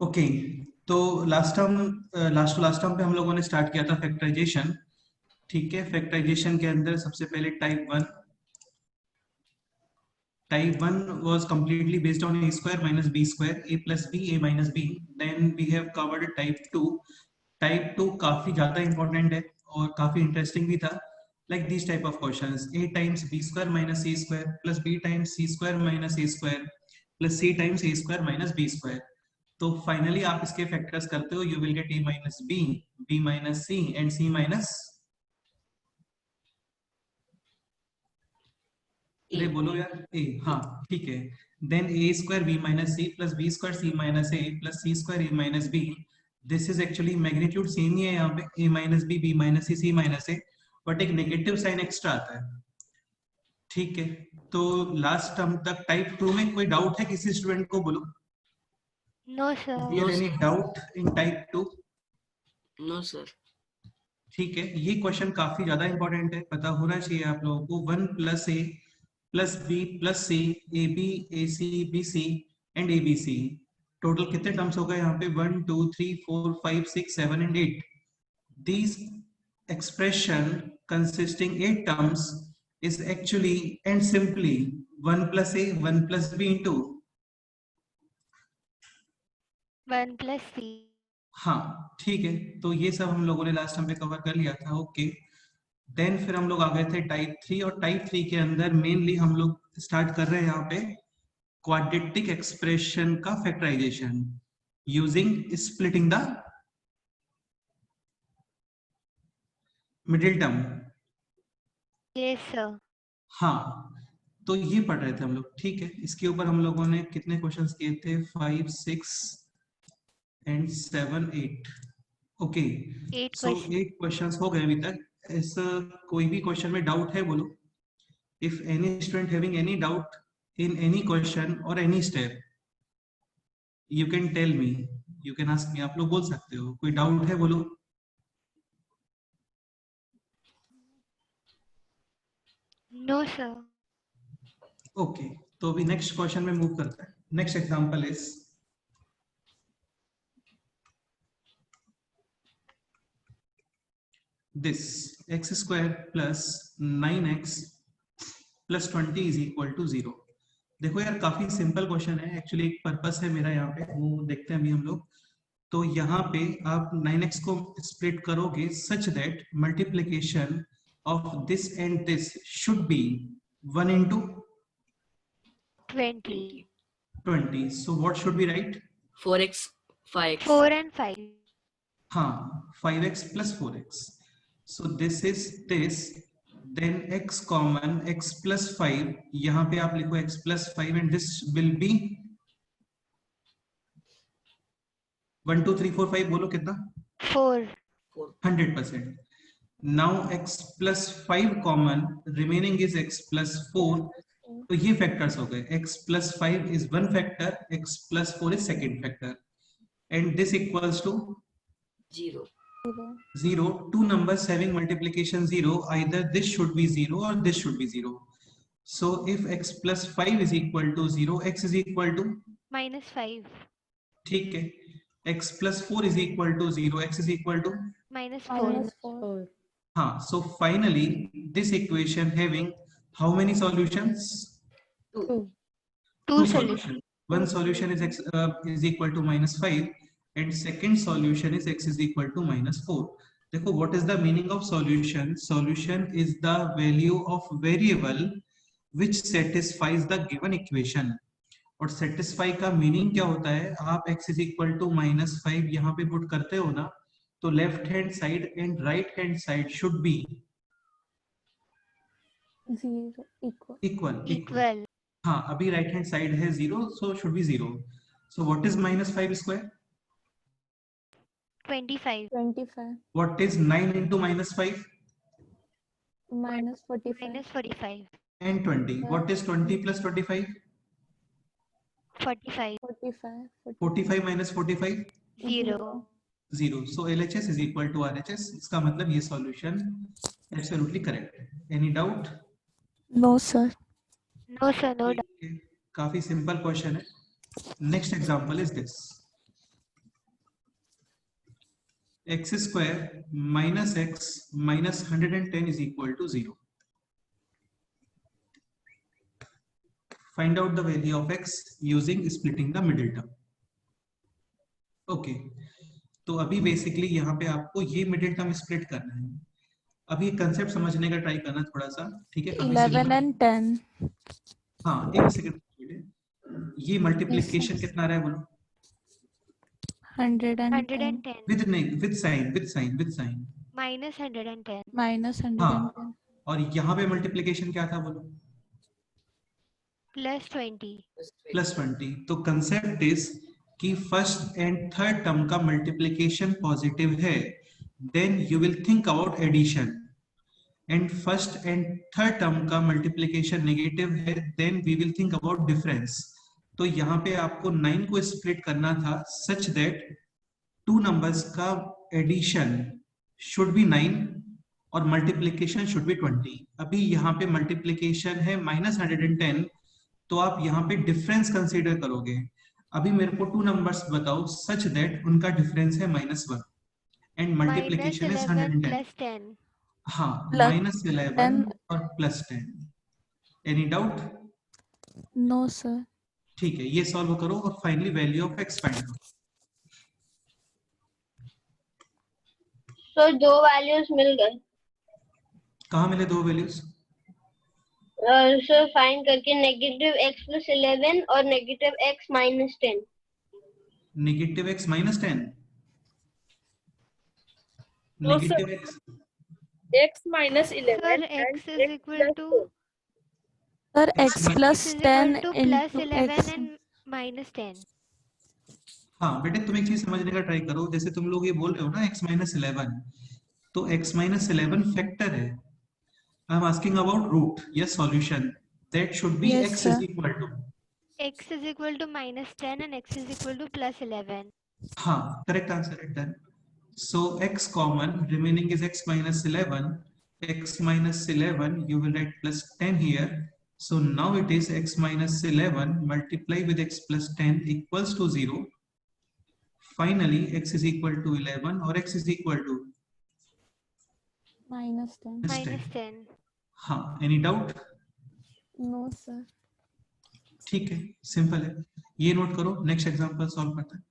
Okay, तो last term पे हम लोगों ने स्टार्ट किया था फैक्टराइजेशन। ठीक है, फैक्टराइजेशन के अंदर सबसे पहले type one was completely based on a square minus b square, a plus b, a minus b. Then we have covered type 2। Type 2 काफी ज्यादा इंपॉर्टेंट है और काफी इंटरेस्टिंग भी था। Like this type of questions, a times b square minus c square plus b times c square minus a square plus c times a square minus b square. तो finally आप इसके factors करते हो, you will get a minus b, b minus c and c minus, अरे बोलो यार, a. हाँ ठीक है। Then a square b minus c plus b square c minus A plus c square a minus b. This is actually magnitude same ही है यहाँ पे, a minus b minus c minus a, but एक negative sign extra आता है। ठीक है, तो लास्ट टर्म तक टाइप 2 में कोई डाउट है किसी स्टूडेंट को? बोलो, No, sir. Clear any doubt in type 2? No sir. ठीक है, ये क्वेश्चन काफी ज्यादा इंपॉर्टेंट है, पता होना चाहिए आप लोगों को। 1 + a + b + c, ab ac bc and abc। Total कितने टर्म्स हो गए यहाँ पे? 1 2 3 4 5 6 7 and 8। These expression consisting 8 terms is actually and simply 1 + a 1 + b into 1 plus C. हाँ ठीक है, तो ये सब हम लोगों ने लास्ट टाइम पे कवर कर लिया था। ओके, देन फिर हम लोग आ गए थे टाइप 3, और टाइप 3 के अंदर मेनली हम लोग स्टार्ट कर रहे हैं यहाँ पे क्वाड्रेटिक एक्सप्रेशन का factorization using splitting the middle term. Yes, sir. हाँ, तो ये पढ़ रहे थे हम लोग। ठीक है, इसके ऊपर हम लोगों ने कितने क्वेश्चंस किए थे? 5 6 and 7 8। Okay, 8 so questions. 8 questions हो गए अभी तक। ऐसा कोई भी क्वेश्चन में डाउट है? बोलो, if any student having any doubt in any question or any step, you can tell me, you can ask me। आप लोग बोल सकते हो, कोई डाउट है? बोलो। No, sir. ओके, तो अभी नेक्स्ट क्वेश्चन में मूव करते हैं। Next example is this x square plus 9x plus 20 is equal to 0। देखो यार, काफी सिंपल क्वेश्चन है एक्चुअली, एक पर्पस है मेरा यहाँ पे, वो देखते हैं अभी हम लोग। तो यहाँ पे आप 9x को स्प्लिट करोगे such that multiplication of this and this should be 1 into 20. 20। So what should be right? 4x 5x 4 and 5. हाँ, 5x plus 4x। So this is this, then x common x plus 5, यहाँ पे आप लिखो x plus 5 and this will be 1 2 3 4 5। बोलो कितना? 4. 100%। Now x plus 5 common, remaining is x plus 4। तो ये factors हो गए, x plus 5 is one factor, x plus 4 is second factor, and this equals to 0 0। Two numbers having multiplication 0, either this should be 0 or this should be 0। So if x plus 5 is equal to 0, x is equal to -5. ठीक है, x plus 4 is equal to 0, x is equal to -4. हाँ। So finally this equation having how many solutions? 2 Two solutions. One solution is x is equal to -5 and second solution is x is equal to -4। देखो, what is the meaning of solution? Solution is the value of variable which satisfies the given equation। और satisfy का meaning क्या होता है? आप x is equal to -5 यहाँ पे put करते हो ना, तो left hand side and right hand side should be 0 equal. Equal. हाँ, अभी राइट हैंड साइड है 0, so should be 0। So what is -5 square? 25. 25 What is 9 into -5? -45 -45. And 20. What is 20 plus 25? 45. 45 45 minus 45? 0. 0। So LHS is equal to RHS। इसका मतलब ये solution absolutely correct। Any doubt? No sir. No, sir. No doubt. काफी simple question है। Next example is this, x square minus x minus 110 is equal to 0. Find out the value of x using splitting the middle term. Okay तो अभी basically यहाँ पे आपको ये middle term split करना है. अभी कंसेप्ट समझने का ट्राई करना थोड़ा सा, ठीक है? 11 and 10. हाँ एक सेकंड. ये मल्टीप्लिकेशन कितना आ रहा है बोलो? 110 विद साइन minus 110 Minus 110. हाँ. और यहाँ पे मल्टीप्लिकेशन क्या था बोलो? plus 20. प्लस 20. तो कंसेप्ट इज कि फर्स्ट एंड थर्ड टर्म का मल्टीप्लिकेशन पॉजिटिव है, then you will think about addition. And first and third term का मल्टीप्लिकेशन नेगेटिव है, then we will think about difference. तो यहाँ पे आपको 9 को स्प्लिट करना था सच दैट टू नंबर्स का एडिशन शुड बी 9 और मल्टीप्लिकेशन शुड बी 20. अभी यहाँ पे मल्टीप्लिकेशन है -110, तो आप यहाँ पे डिफरेंस कंसीडर करोगे. अभी मेरे को टू नंबर्स बताओ सच दैट उनका डिफरेंस है -1 एंड मल्टीप्लिकेशन इज 11 110. plus 10. हाँ Plus -11 10. और +10. Any doubt? No, sir. ठीक है, ये सॉल्व करो और finally value of x find करो. तो दो वैल्यूज मिल गए. कहाँ मिले दो वैल्यूज? सो फाइंड करके -x + 11 और -x - 10. -x - 10. No, sir. -x X minus 11 Sir, and x is equal plus to 4. Sir, X x minus- plus x is 10 equal to plus into 11 x. and minus 10. हाँ बेटे तुम एक चीज समझने का try करो. जैसे तुम लोग ये बोल रहे हो ना x - 11, तो x - 11 फैक्टर है. I am asking about root या solution. That should be Yes, x sir. Is equal to. X is equal to -10 and x is equal to plus 11. हाँ करेक्ट आंसर है. Done. So x common, remaining is x minus 11. X minus 11, you will write plus 10 here. So now it is x minus 11 multiply with x plus 10 equals to 0. Finally, x is equal to 11 or x is equal to Minus 10. Minus 10. हाँ. Any doubt? No, sir. ठीक है, simple है. ये note करो. Next example solve करते हैं.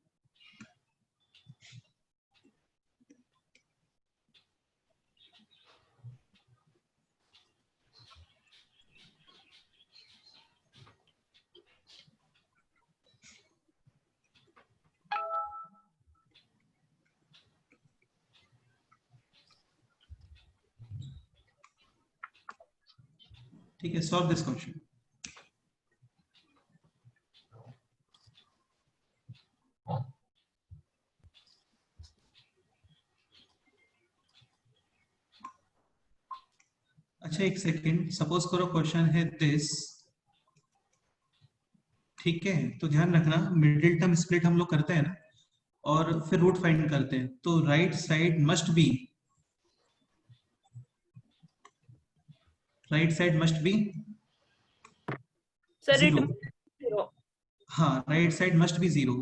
ठीक है, सॉल्व दिस क्वेश्चन. अच्छा एक सेकेंड. सपोज करो क्वेश्चन है दिस. ठीक है, तो ध्यान रखना मिडिल टर्म स्प्लिट हम लोग करते हैं ना और फिर रूट फाइंड करते हैं, तो right side must be Sir, it 0. will be 0. हाँ, right side must be 0.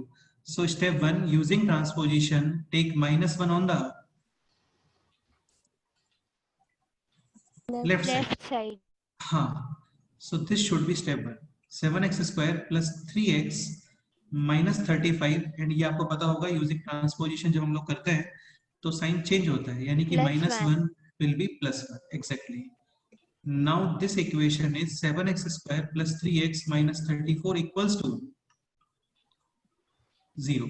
So step 1 using transposition take -1 on the left side. Left side. हाँ, so this should be step 1. 7x square plus 3x minus 35 and ये आपको पता होगा using transposition जब हम लोग करते हैं तो साइन चेंज होता है, यानी कि Plus -1 will be +1. exactly. Now this equation is 7x square plus 3x minus 34 equals to 0.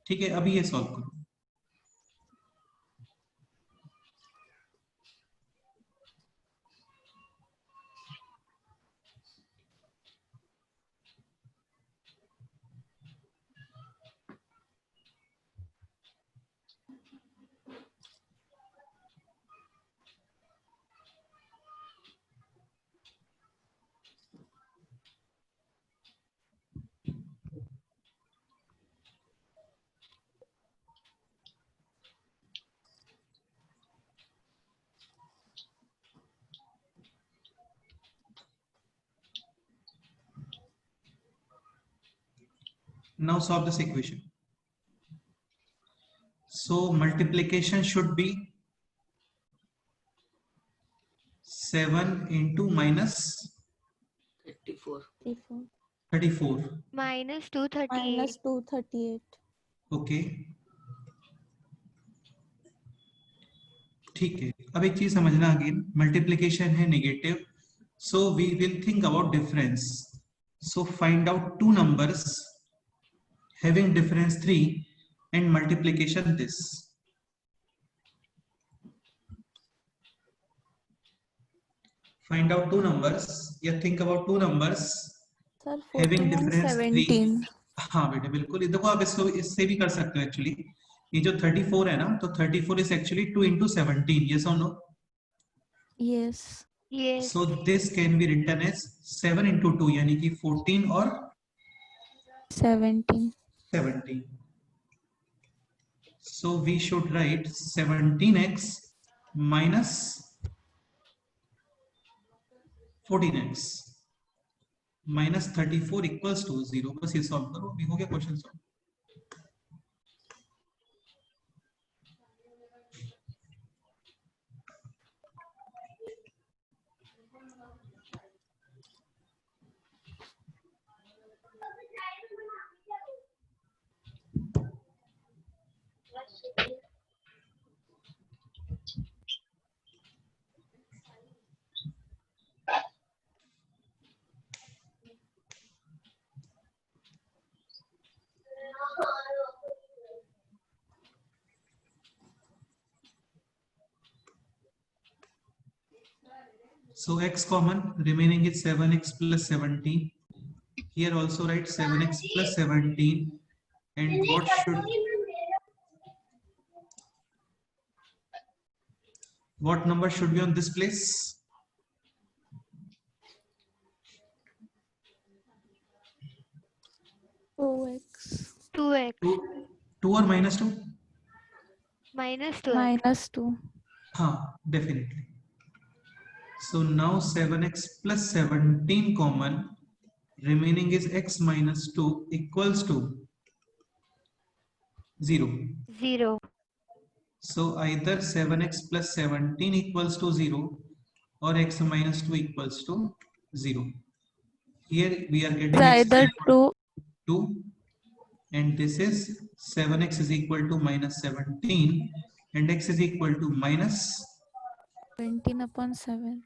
ठीक है, अभी ये सॉल्व करो. Now solve this equation. So multiplication should be 7 into minus 34. 34. 34. minus 238. Minus 238. Okay. ठीक है. अब एक चीज समझना अगेन, मल्टीप्लिकेशन है negative, so we will think about difference. So find out two numbers having difference 3 and multiplication this. Find out two numbers, या think about two numbers Sir, having 14 and difference 3. 17. हाँ बेटे बिल्कुल, देखो आप इसको इससे भी कर सकते हो एक्चुअली. ये जो 34 है ना, तो 34 is actually 2 into 17. Yes or no? Yes. Yes. So this can be written as 7 into 2, यानी कि 14 और 17. 17. So we should write 17x minus 14x minus 34 equals to 0. बस ये सॉल्व करो, अभी हो गया question solve. So x common, remaining is 7x plus 17. Here also write 7x plus 17. And what number should be on this place? 2x. 2x. 2 or minus 2? Minus 2x. Minus 2. Definitely. So now 7x plus 17 common, remaining is x minus 2 equals to 0. 0. So either 7x plus 17 equals to 0 or x minus 2 equals to 0. Here we are getting x Either equal 2. to 2, and this is 7x is equal to minus 17 and x is equal to minus 17 upon 7.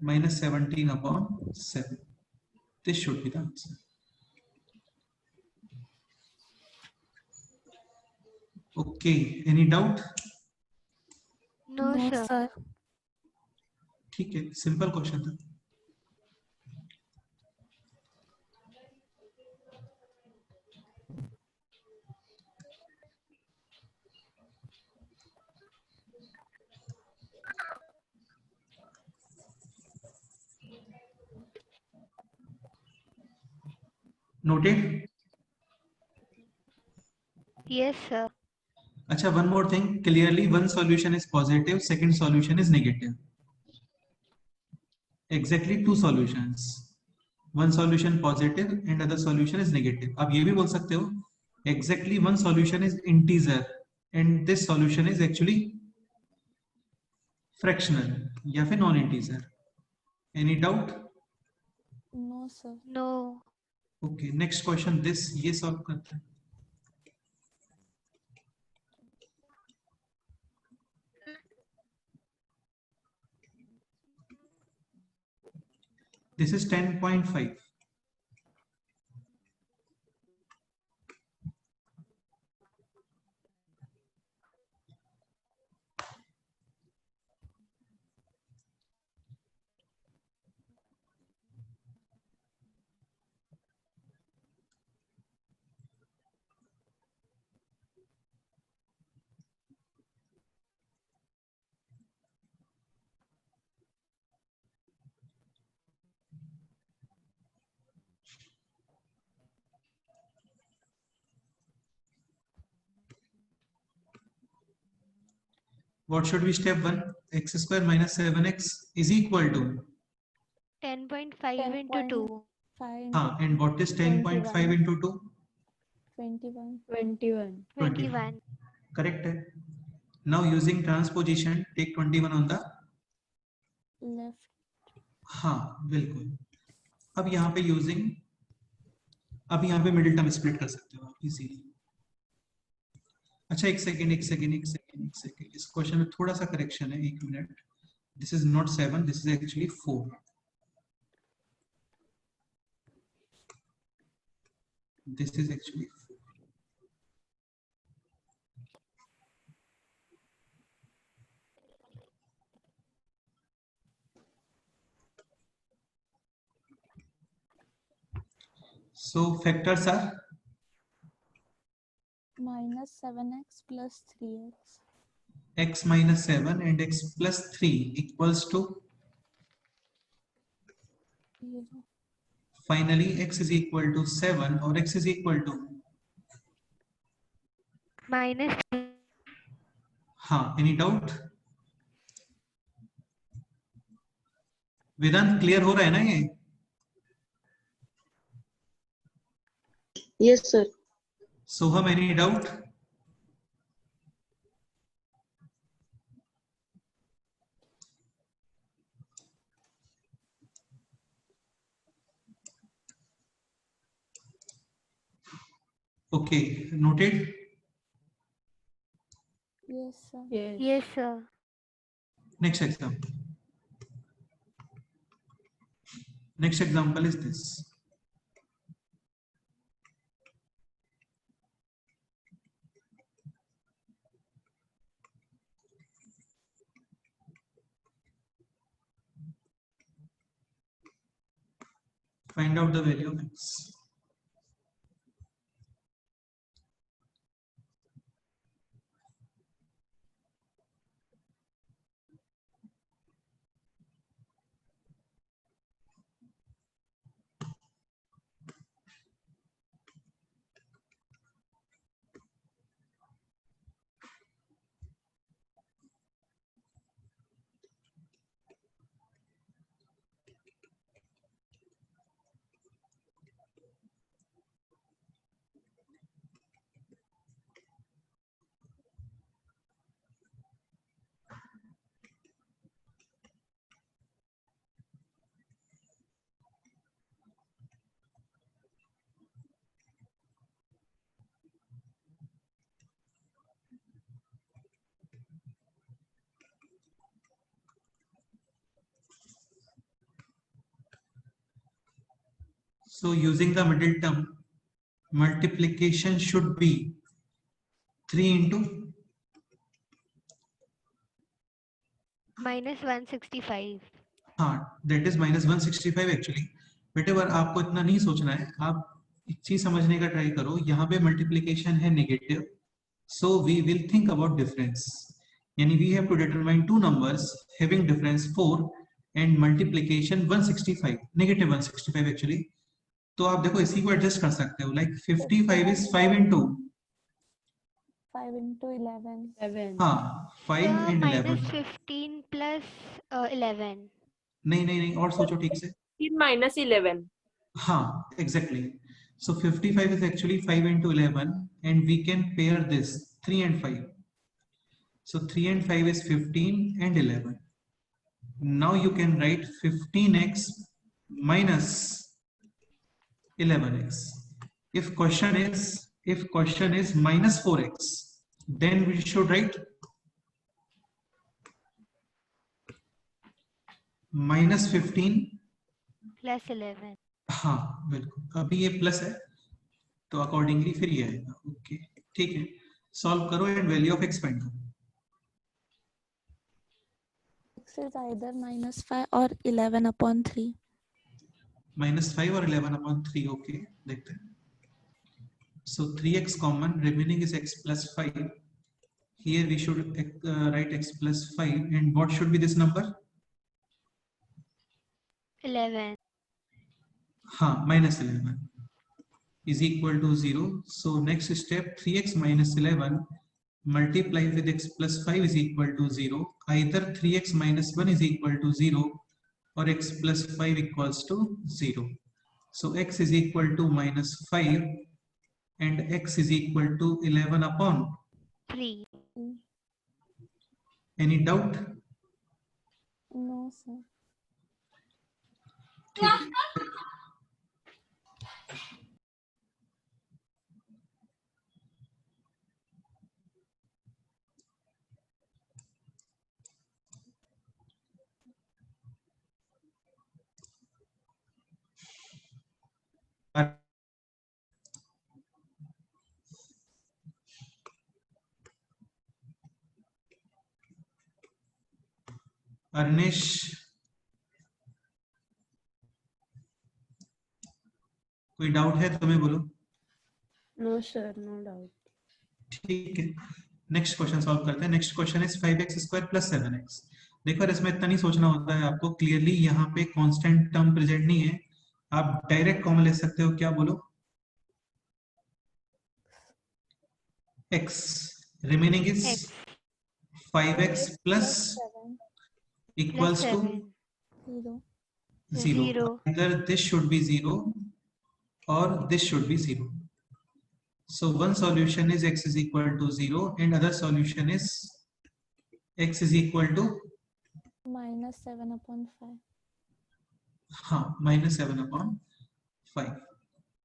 minus 17 upon 7. This should be the answer. Okay, any doubt? No, No, sir. sir. ठीक है, simple question था. Noted? Yes, sir. Acha, one more thing. Clearly, one solution is positive, second solution is negative. Exactly two solutions. One solution positive and other solution is negative. आप ये भी बोल सकते हो, exactly one solution is integer and this solution is actually fractional या फिर non-integer. Any doubt? No, sir. No. Okay, next question. This ये solve करते हैं. This is 10.5. What should be step 1? X square minus 7x is equal to 10.5 into 2. 5. and what is 10.5 into 2? 21. 21. Correct है. Now using transposition take 21 on the. Left. हाँ बिल्कुल. अब यहाँ पे using, अब यहाँ पे मिडिल टर्म स्प्लिट कर सकते हो आप इजीली. अच्छा एक सेकेंड. इस क्वेश्चन में थोड़ा सा करेक्शन है, 1 minute. This is not 7, this is actually 4. This is actually 4. So factors are Minus 7x plus 3x. x minus 7 and x plus 3 equals to, 0. finally x is equal to 7 or x is equal to, minus हाँ any doubt? वेदांत clear हो रहा है ना ये? Yes, sir. Soham any doubt? Okay, noted. Yes, sir. Yes. yes sir. Next example. Next example is this. Find out the value of x. So using the middle term, multiplication should be 3 into, minus 165. हाँ that is minus 165 actually. बेटे पर आपको इतना नहीं सोचना है, आप एक चीज समझने का ट्राई करो. यहाँ पे मल्टीप्लीकेशन है negative, so we will think about difference. यानी we have to determine two numbers having difference 4 and multiplication 165, negative 165 actually. तो आप देखो इसी को एडजस्ट कर सकते हो. Like 55 is 5 into, 5 into 11. 7. हाँ 5 Sir, and 11. minus 15 plus 11. नहीं और सोचो ठीक से. 15 minus 11. हाँ exactly. So 55 is actually 5 into 11 and we can pair this 3 and 5. So 3 and 5 is 15 and 11. Now you can write 15x minus 11x. If question is minus 4x, then we should write minus 15 plus 11. हाँ बिल्कुल. अभी ये plus है तो accordingly फिर ये आएगा. Okay ठीक है, सॉल्व करो and value of x find करो. X is either minus 5 or 11 upon 3. -5 और 11/3. ओके देखते हैं. So 3x common, remaining is x plus 5. Here we should write x plus 5 and what should be this number? 11. हाँ -11 is equal to 0. So next step, 3x minus 11 multiply with x plus 5 is equal to 0. Either 3x minus 1 is equal to 0 or x plus 5 equals to 0. So x is equal to -5 and x is equal to 11 upon 3. Any doubt? No, sir. ठीक है. अर्निश, कोई doubt है तो मैं बोलो. No, sir, no doubt. ठीक है. Next question solve करते हैं. Next question is 5x square plus 7x. देखो इसमें इतना नहीं सोचना होता है आपको. क्लियरली यहाँ पे कांस्टेंट टर्म प्रेजेंट नहीं है. आप डायरेक्ट कॉमन ले सकते हो. क्या बोलो? x remaining is X 5x plus 7, equals plus to 7. 0. 0. Either this should be 0 or this should be 0. So one solution is x is equal to 0 and other solution is x is equal to -7/5. हाँ -7/5.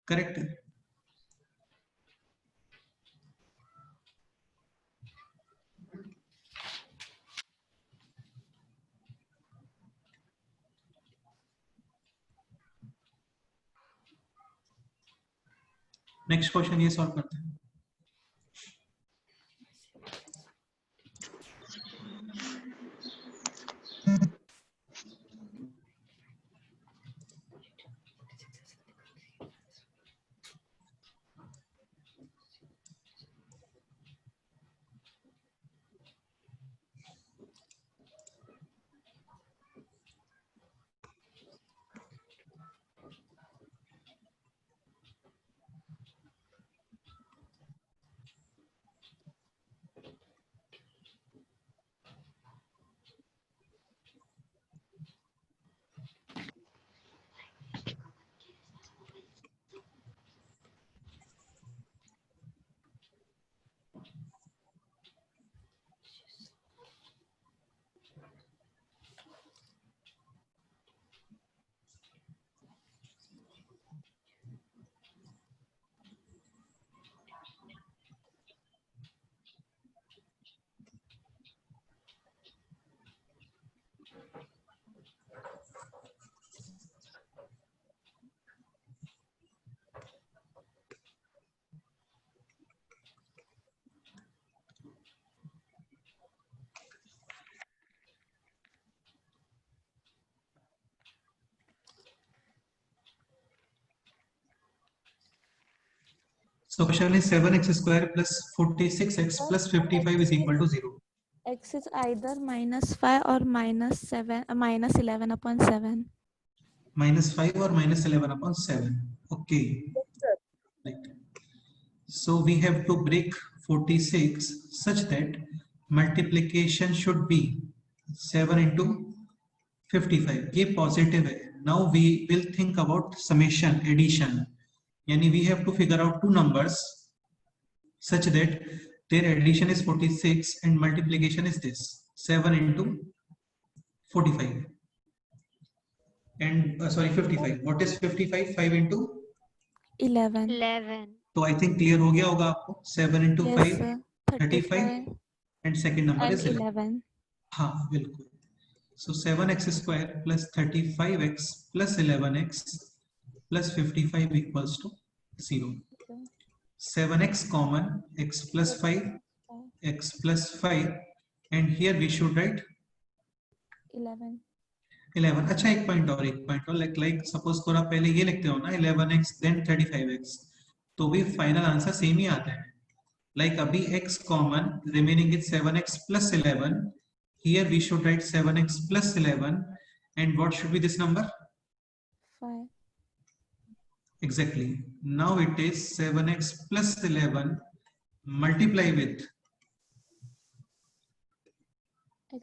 Correct. Next question ये solve करते हैं. So question is 7x square plus 46x plus 55 is equal to 0. X is either -5 or -11/7. -5 or -11/7. Okay. Right. So we have to break 46 such that multiplication should be 7 into 55. ये positive है. Now we will think about summation, addition. Yani we have to figure out two numbers such that their addition is 46 and multiplication is this 7 into 45 and sorry 55. What is 55? 5 into 11. 11. तो I think clear हो गया होगा आपको. 7 into Yes, 5 sir. 35 and second number and is 11. 11. हाँ बिल्कुल. So 7x square plus 35x plus 11x plus 55 equals to 0. 7x common, x plus 5, x plus 5 and here we should write 11. 11. अच्छा एक point और like suppose थोड़ा पहले ये लिखते हो ना 11x then 35x तो भी फाइनल आंसर सेम ही आता है. Like अभी x common remaining is 7x plus 11. Here we should write 7x plus 11 and what should be this number? 5. Exactly. Now it is 7x plus 11 multiply with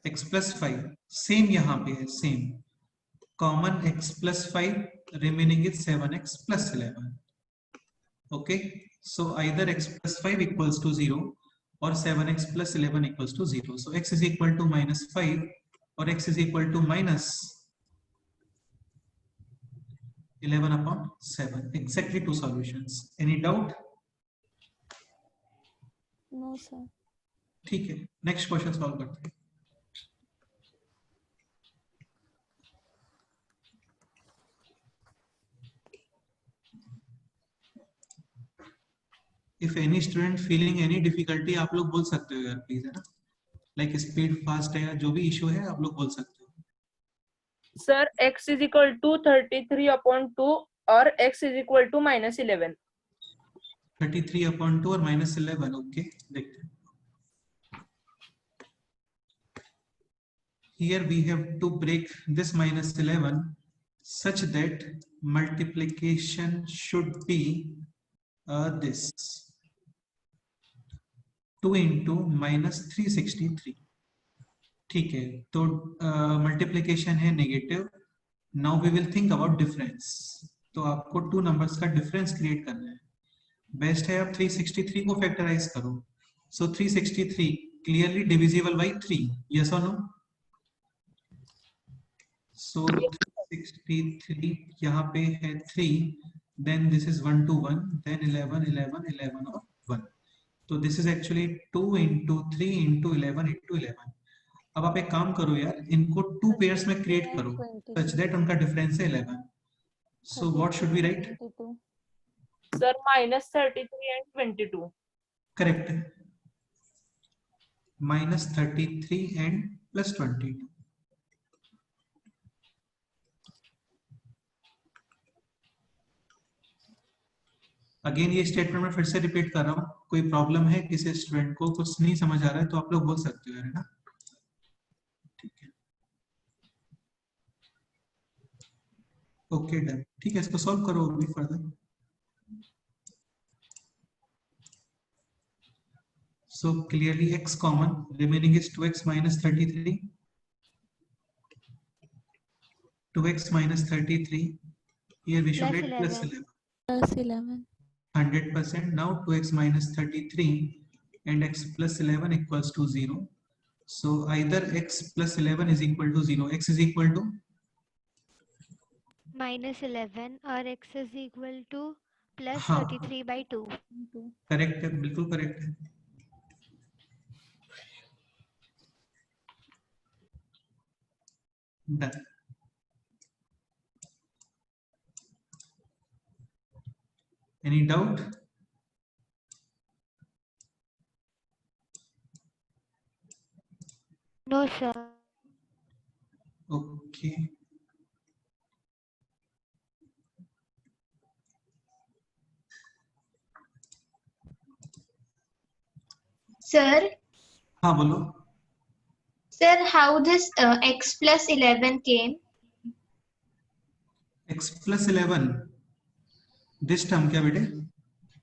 x plus 5. Same यहाँ पे है same. Common x plus 5 remaining is 7x plus 11. Okay. So either x plus 5 equals to 0 और 7x plus 11 equals to 0. So x is equal to -5 और x is equal to -11/7. Exactly two solutions. Any doubt? No, sir. ठीक है, next question solve करते हैं. If any student feeling any difficulty, आप लोग बोल सकते हो यार प्लीज, है ना. लाइक स्पीड फास्ट है या जो भी इशू है आप लोग बोल सकते हो. Sir, x is equal to 33/2 और x is equal to -11. 33/2 और -11. ओके, देखते हैं. Here we have to break this -11 such that multiplication should be this 2 into -363. ठीक है, तो मल्टीप्लीकेशन है negative. Now we will think about difference. तो आपको टू नंबर्स का डिफरेंस क्रिएट करना है. बेस्ट है आप 363 को फैक्टराइज करो. So 363 clearly divisible by 3. Yes और नो? सो 363 यहाँ पे है 3, then this is 1 to 1, then 11 11 11 और 1. तो this is actually 2 into 3 into 11 into 11. अब आप एक काम करो यार, इनको टू पेयर्स में क्रिएट करो सच दैट उनका डिफरेंस है 11. So what should we write? Sir, -33 and 22. Correct. -33 and +22. Again ये स्टेटमेंट में फिर से रिपीट कर रहा हूँ. कोई प्रॉब्लम है किसी स्टूडेंट को, कुछ नहीं समझ आ रहा है, तो आप लोग बोल सकते हो यार, है ना. ठीक है, ओके डन. ठीक है, इसको सॉल्व करो अभी further. So clearly x common, remaining is 2x minus 33. 2x minus 33. Here we should Plus write plus 11. 11. Plus 11. 100%. Now 2x minus 33 and x plus 11 equals to 0. So either x plus 11 is equal to 0. X is equal to -11 और x is equal to हाँ. +33/2. Correct है, बिल्कुल correct है. Done. Any doubt? No, sir. Okay. Sir, हाँ बोलो. sir, how this x plus 11 came? X plus 11. This term क्या बेटे?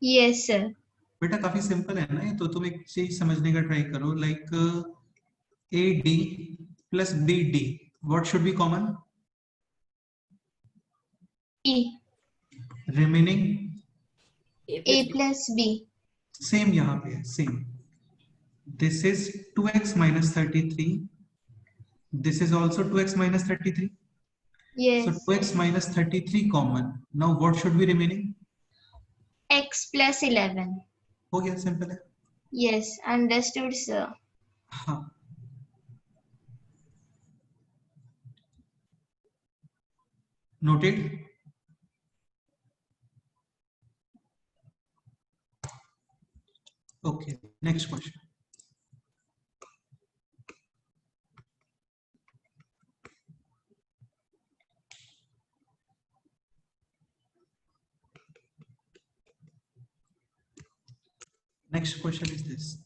Yes, sir. बेटा काफी सिंपल है ना ये तो. तुम एक चीज समझने का ट्राई करो. Like AD plus BD. What should be common? E. Remaining A plus B. same यहाँ पे है, same. This is 2x minus 33. This is also 2x minus 33. Yes. So 2x minus 33 common. Now what should be remaining? X plus 11. हो गया, simple है. Yes, understood, sir. हाँ. Noted. Okay, next question. Next question is this.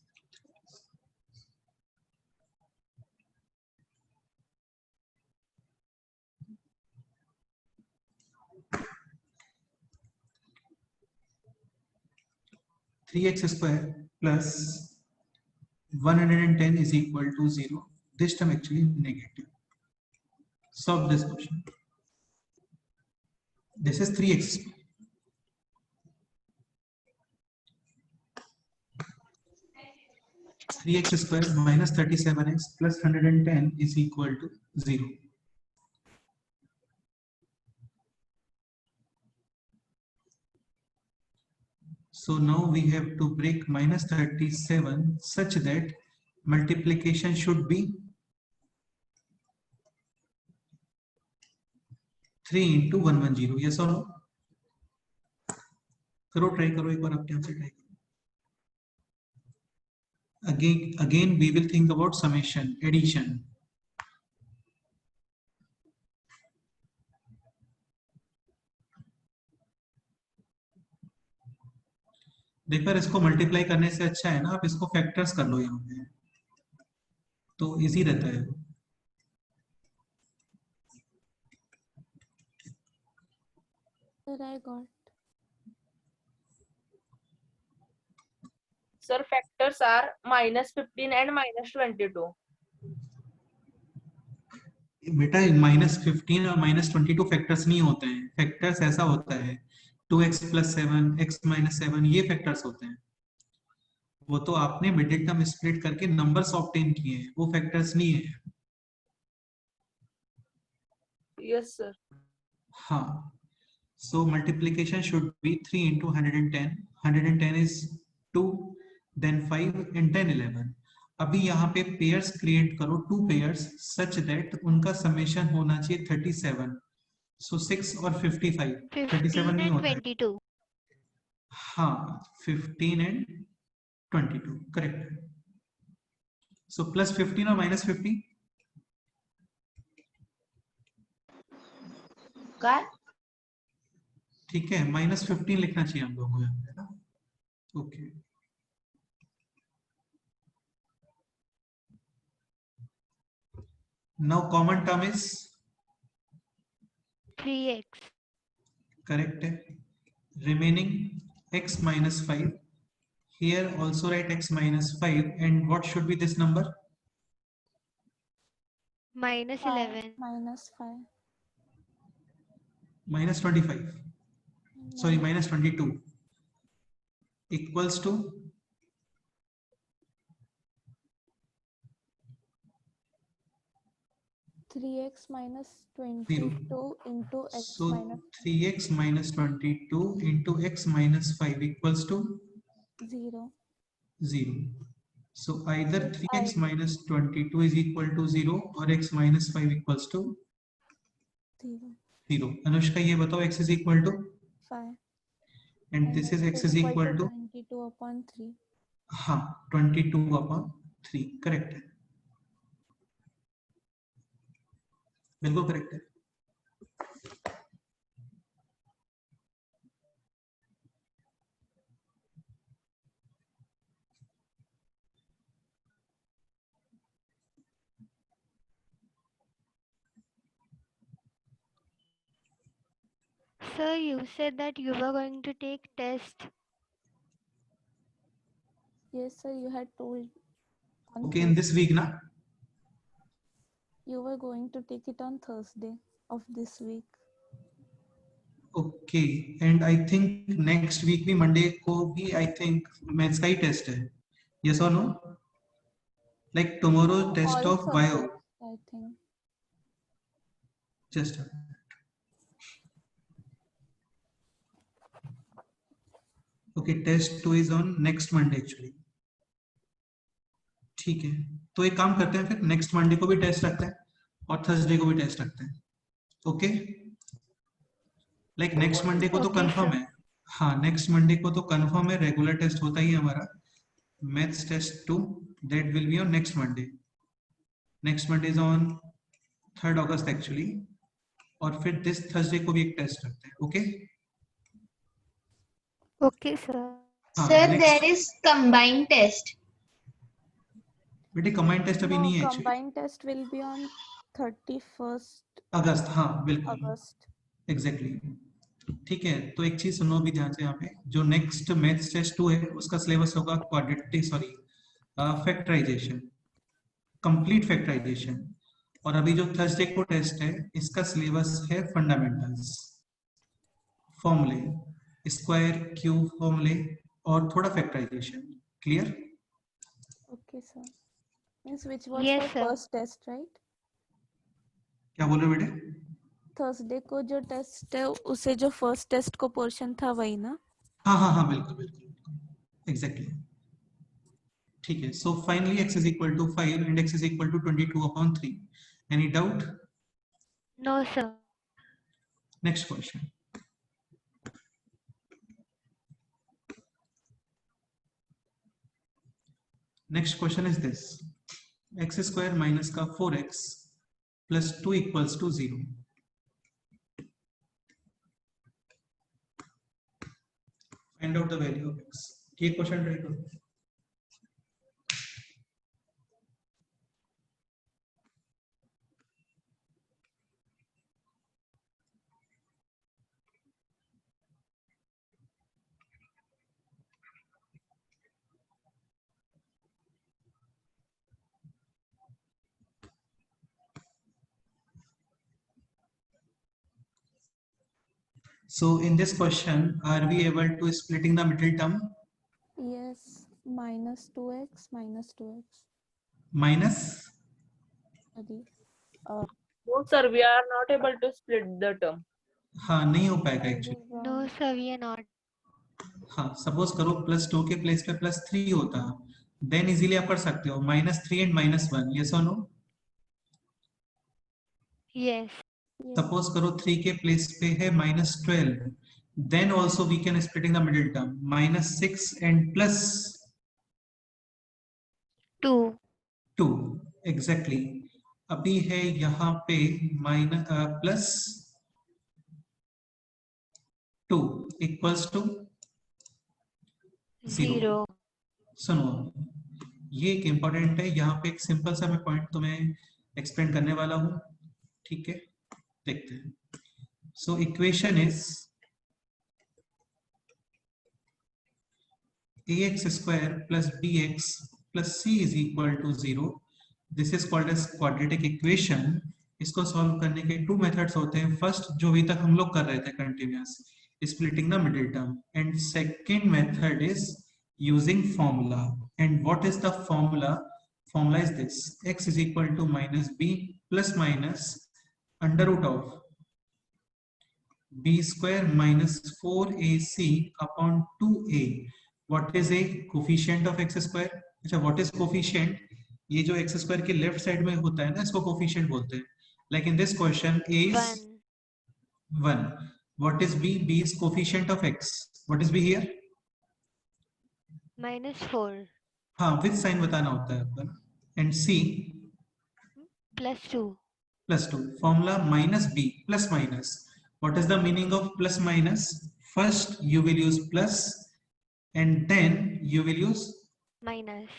Three x square plus 110 is equal to 0. This term actually negative. Solve this question. This is 3x. 3x square minus 37x plus 110 is equal to 0. So now we have to break minus 37 such that multiplication should be 3 into 110. Yes or no? करो, try करो एक बार अपने आप से try करो. Again we will think about summation, addition. देखो इसको multiply करने से अच्छा है ना, आप इसको फैक्टर्स कर लो यहाँ पे, तो इजी रहता है. Sir, I got. Sir, factors are minus 15 and minus 22. बेटा -15 और -22 फैक्टर्स नहीं होते हैं. फैक्टर्स ऐसा होता है 2x + 7, x - 7, ये फैक्टर्स होते हैं. वो तो आपने मिडिल टर्म स्प्लिट करके नंबर्स ऑब्टेन किए हैं, वो फैक्टर्स नहीं है. Yes, sir. हाँ, so multiplication should be 3 into 110. 110 is 2, then 5 and 10 11. अभी यहाँ पे पेयर्स क्रिएट करो, 2 पेयर्स सच दैट उनका समेशन होना चाहिए 37. सो 6 और 55. 37 नहीं and होता है. 22. हाँ, 15 and 22 करेक्ट. सो +15 और -50 ठीक है. -15 लिखना चाहिए हम लोगों को यहाँ पे ना. Okay. Now common term is 3x. correct. Remaining x - 5. Here also write x - 5, and what should be this number? Minus 5 11. minus 5. -25. Sorry, -22 equals to 3x minus 22 into x so minus 3x - 22 into x - 5 equals to 0. 0. So either Yes, 3x - 22 is equal to 0 or x - 5 equals to 0. 0. Anushka, ये बताओ x is equal to 5. and this is x is equal to 22 upon 3. हाँ 22/3 correct है. बिल्कुल correct है. Sir, you said that you were going to take test. Yes, sir, you had told. on Okay, in this week na. You were going to take it on Thursday of this week. Okay, and I think next week भी Monday को भी I think maths का ही test है. Yes or no? Like tomorrow test All of bio. subjects, I think. Just a minute. Okay, test 2 is on next Monday actually. ठीक है, तो एक काम करते हैं फिर नेक्स्ट मंडे को भी टेस्ट रखते हैं और थर्सडे को भी टेस्ट रखते हैं. ओके, लाइक नेक्स्ट मंडे को तो Okay, कंफर्म sir. है. हाँ, नेक्स्ट मंडे को तो कंफर्म है, रेगुलर टेस्ट होता ही है हमारा. Maths test 2 that will be on next Monday. Next Monday is on 3rd August actually. और फिर दिस थर्सडे को भी एक टेस्ट रखते हैं. Okay Okay, sir. Sir, next- there is combined test. बेटे कंबाइंड टेस्ट अभी No, नहीं है actually. combined test will be on 31st अगस्त, हाँ बिल्कुल August. एग्जैक्टली. ठीक है, तो एक चीज सुनो अभी ध्यान से यहाँ पे. जो नेक्स्ट मैथ्स टेस्ट 2 है उसका सिलेबस होगा क्वाड्रेटिक फैक्टराइजेशन, कंप्लीट फैक्टराइजेशन. और अभी जो थर्सडे को टेस्ट है इसका सिलेबस है फंडामेंटल्स, फॉर्मूले, स्क्वायर क्यूब फॉर्मूले और थोड़ा factorization. Clear? Okay, sir. Means which was Yes, for sir. first test, right? क्या बोल रहे हो बेटे? थर्सडे को जो टेस्ट है उसे जो फर्स्ट टेस्ट को पोर्शन था वही ना? हाँ हाँ हाँ बिल्कुल बिल्कुल एग्जैक्टली ठीक है. So finally x is equal to 5 and x is equal to 22/3. Any doubt? No, sir. Next question. Next question is this: x square minus का 4x plus 2 equals to 0. Find out the value of x. ये question try करो. So in this question, are we able to splitting the middle term? Yes, minus 2x minus 2x. Minus? Sorry. No, sir, we are not able to split the term. हाँ नहीं हो पाएगा actually. No, sir, we are not. हाँ suppose करो +2 के place पे +3 होता, then easily आप कर सकते हो -3 and -1. यस और नो? Yes. सपोज करो 3 के प्लेस पे है -12, then also we can splitting the middle term -6 and Two. +2. Exactly. अभी है यहाँ पे +2 इक्वल्स टू 0. Zero. सुनो, ये एक इंपॉर्टेंट है. यहाँ पे एक सिंपल सा मैं पॉइंट तुम्हें एक्सप्लेन करने वाला हूँ. ठीक है, देखते हैं. So equation is ax square plus bx plus c is equal to 0. This is called as quadratic equation. इसको सॉल्व करने के 2 मेथड्स होते हैं. फर्स्ट जो अभी तक हम लोग कर रहे थे continuous, splitting the middle term, and second method is using formula. And what is the formula? Formula is this: x is equal to minus b plus minus under root of b square minus 4ac upon 2a. What is a coefficient of x square? अच्छा, what is coefficient? ये जो x square के left side में होता है ना, इसको coefficient बोलते हैं. Like in this question, a is 1. What is b? b is coefficient of x. What is b here? -4. हाँ, with sign बताना होता है अपन. And c +2. +2. Formula minus b plus minus. What is the meaning of plus minus? First you will use plus and then you will use Minus.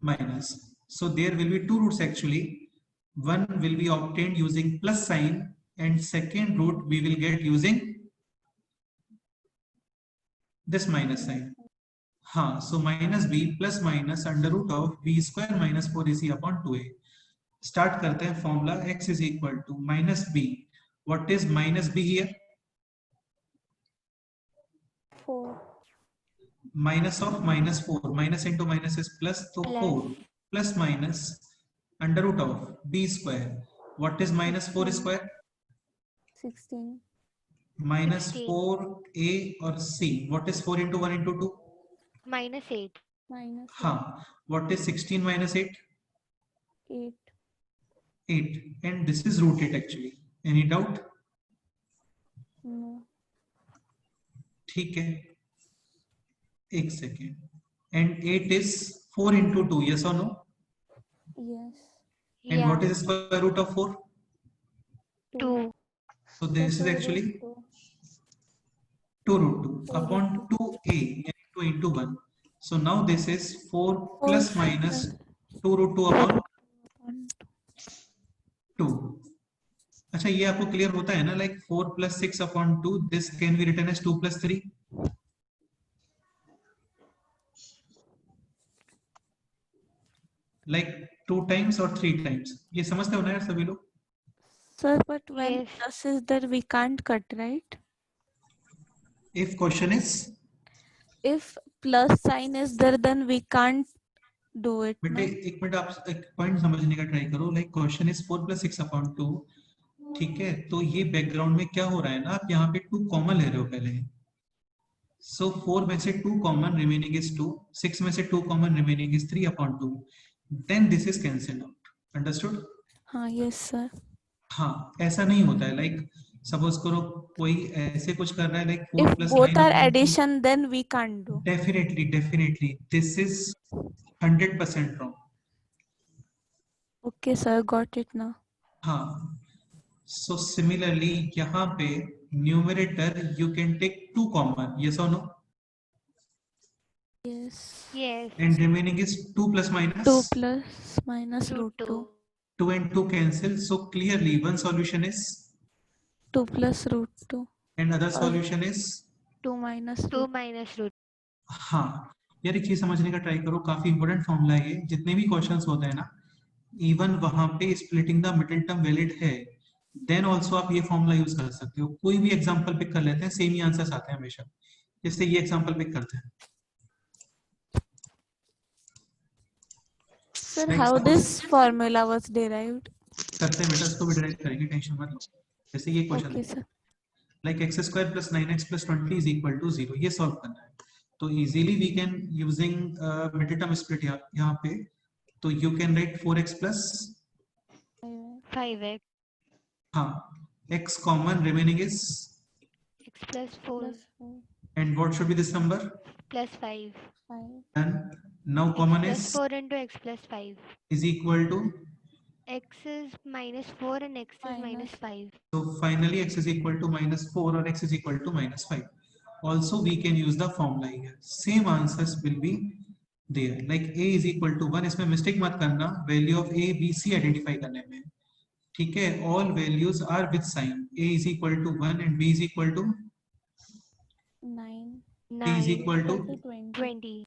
minus. So there will be 2 roots actually. One will be obtained using plus sign and second root we will get using this minus sign. हाँ, so minus b plus minus under root of b square minus 4ac upon 2a. Start करते हैं. formula x is equal to minus b. What is minus b here? 4. Minus of -4. Minus into minus is plus, so Plus. 4 plus minus under root of b square. What is minus 4 square? 16. Minus 16. 4a or c. What is 4 into 1 into 2? -8. Minus हाँ. What is 16 minus 8? 8. 8. And this is root 8 actually. Any doubt? No. ठीक है, एक second. And 8 is 4 into 2. Yes or no? Yes. And Yeah. what is the square root of 4? 2. So this is actually 2 root 2 upon 2a, yani 2 into 1. So now this is 4 plus minus 2 root 2 upon 2. अच्छा, ये आपको clear होता है ना? Like 4 plus 6 upon 2, this can be written as 2 plus 3. Like 2 times or 3 times. ये समझते हो ना यार सभी लोग? Sir, but when Yes. plus is there, we can't cut, right? If question is If plus sign is there, then we can't do it. बेटे No? एक minute, आप एक पॉइंट समझने का ट्राई करो. Like question is 4 + 6/2. ठीक है, तो ये बैकग्राउंड में क्या हो रहा है ना, आप यहाँ पे 2 कॉमन ले रहे हो पहले. सो 4 में से 2 कॉमन, रिमेनिंग इज 2. 6 में से 2 common, remaining is 3/2. Then this is cancelled out. Understood? हाँ, yes sir. हाँ, ऐसा नहीं होता है. लाइक सपोज करो कोई ऐसे कुछ कर रहा है, like 4 If + both are 9/2. addition, then we can't do. Definitely this is 100% wrong. Okay sir, got it now. हाँ, so similarly यहाँ पे numerator you can take 2 common, yes or no? Yes. Yes. And remaining is 2 + -. 2 plus minus root 2. 2 and 2 cancel, so clearly one solution is, 2 plus root 2. and other solution is. 2 minus 2 root. minus root. हाँ यार, एक चीज समझने का try करो, काफी important formula है ये. जितने भी क्वेश्चंस होते हैं ना, इवन वहां पे splitting the middle term valid है, देन ऑल्सो आप ये फॉर्मूला यूज कर सकते हो. कोई भी एग्जांपल पिक कर लेते हैं, सेम ही आंसर्स आते हैं हमेशा. जैसे ये एग्जांपल पिक करते हैं. Sir, Like how suppose- this formula was derived? करते हैं बेटा, उसको भी डायरेक्ट करेंगे, टेंशन मत लो. जैसे ये question Okay sir. Like x² + 9x + 20 = 0, ये सॉल्व करना है. तो easily we can using middle term split यहाँ पे, तो you can right 4x + 5x. हाँ, x common, remaining is, X plus 4 Plus 4, and what should be this number? plus 5. 5. And now X common plus is 4 into x plus 5. equal to, X is -4 and x is Minus. -5. so finally x is equal to -4 or x is equal to -5. Also we can use the formula here, same answers will be there. Like a is equal to 1, इसमें mistake मत करना value of a b c identify करने में. ठीक है, all values are with sign. a is equal to 1 and b is equal to, 9. b is 9. equal to, 20. 20.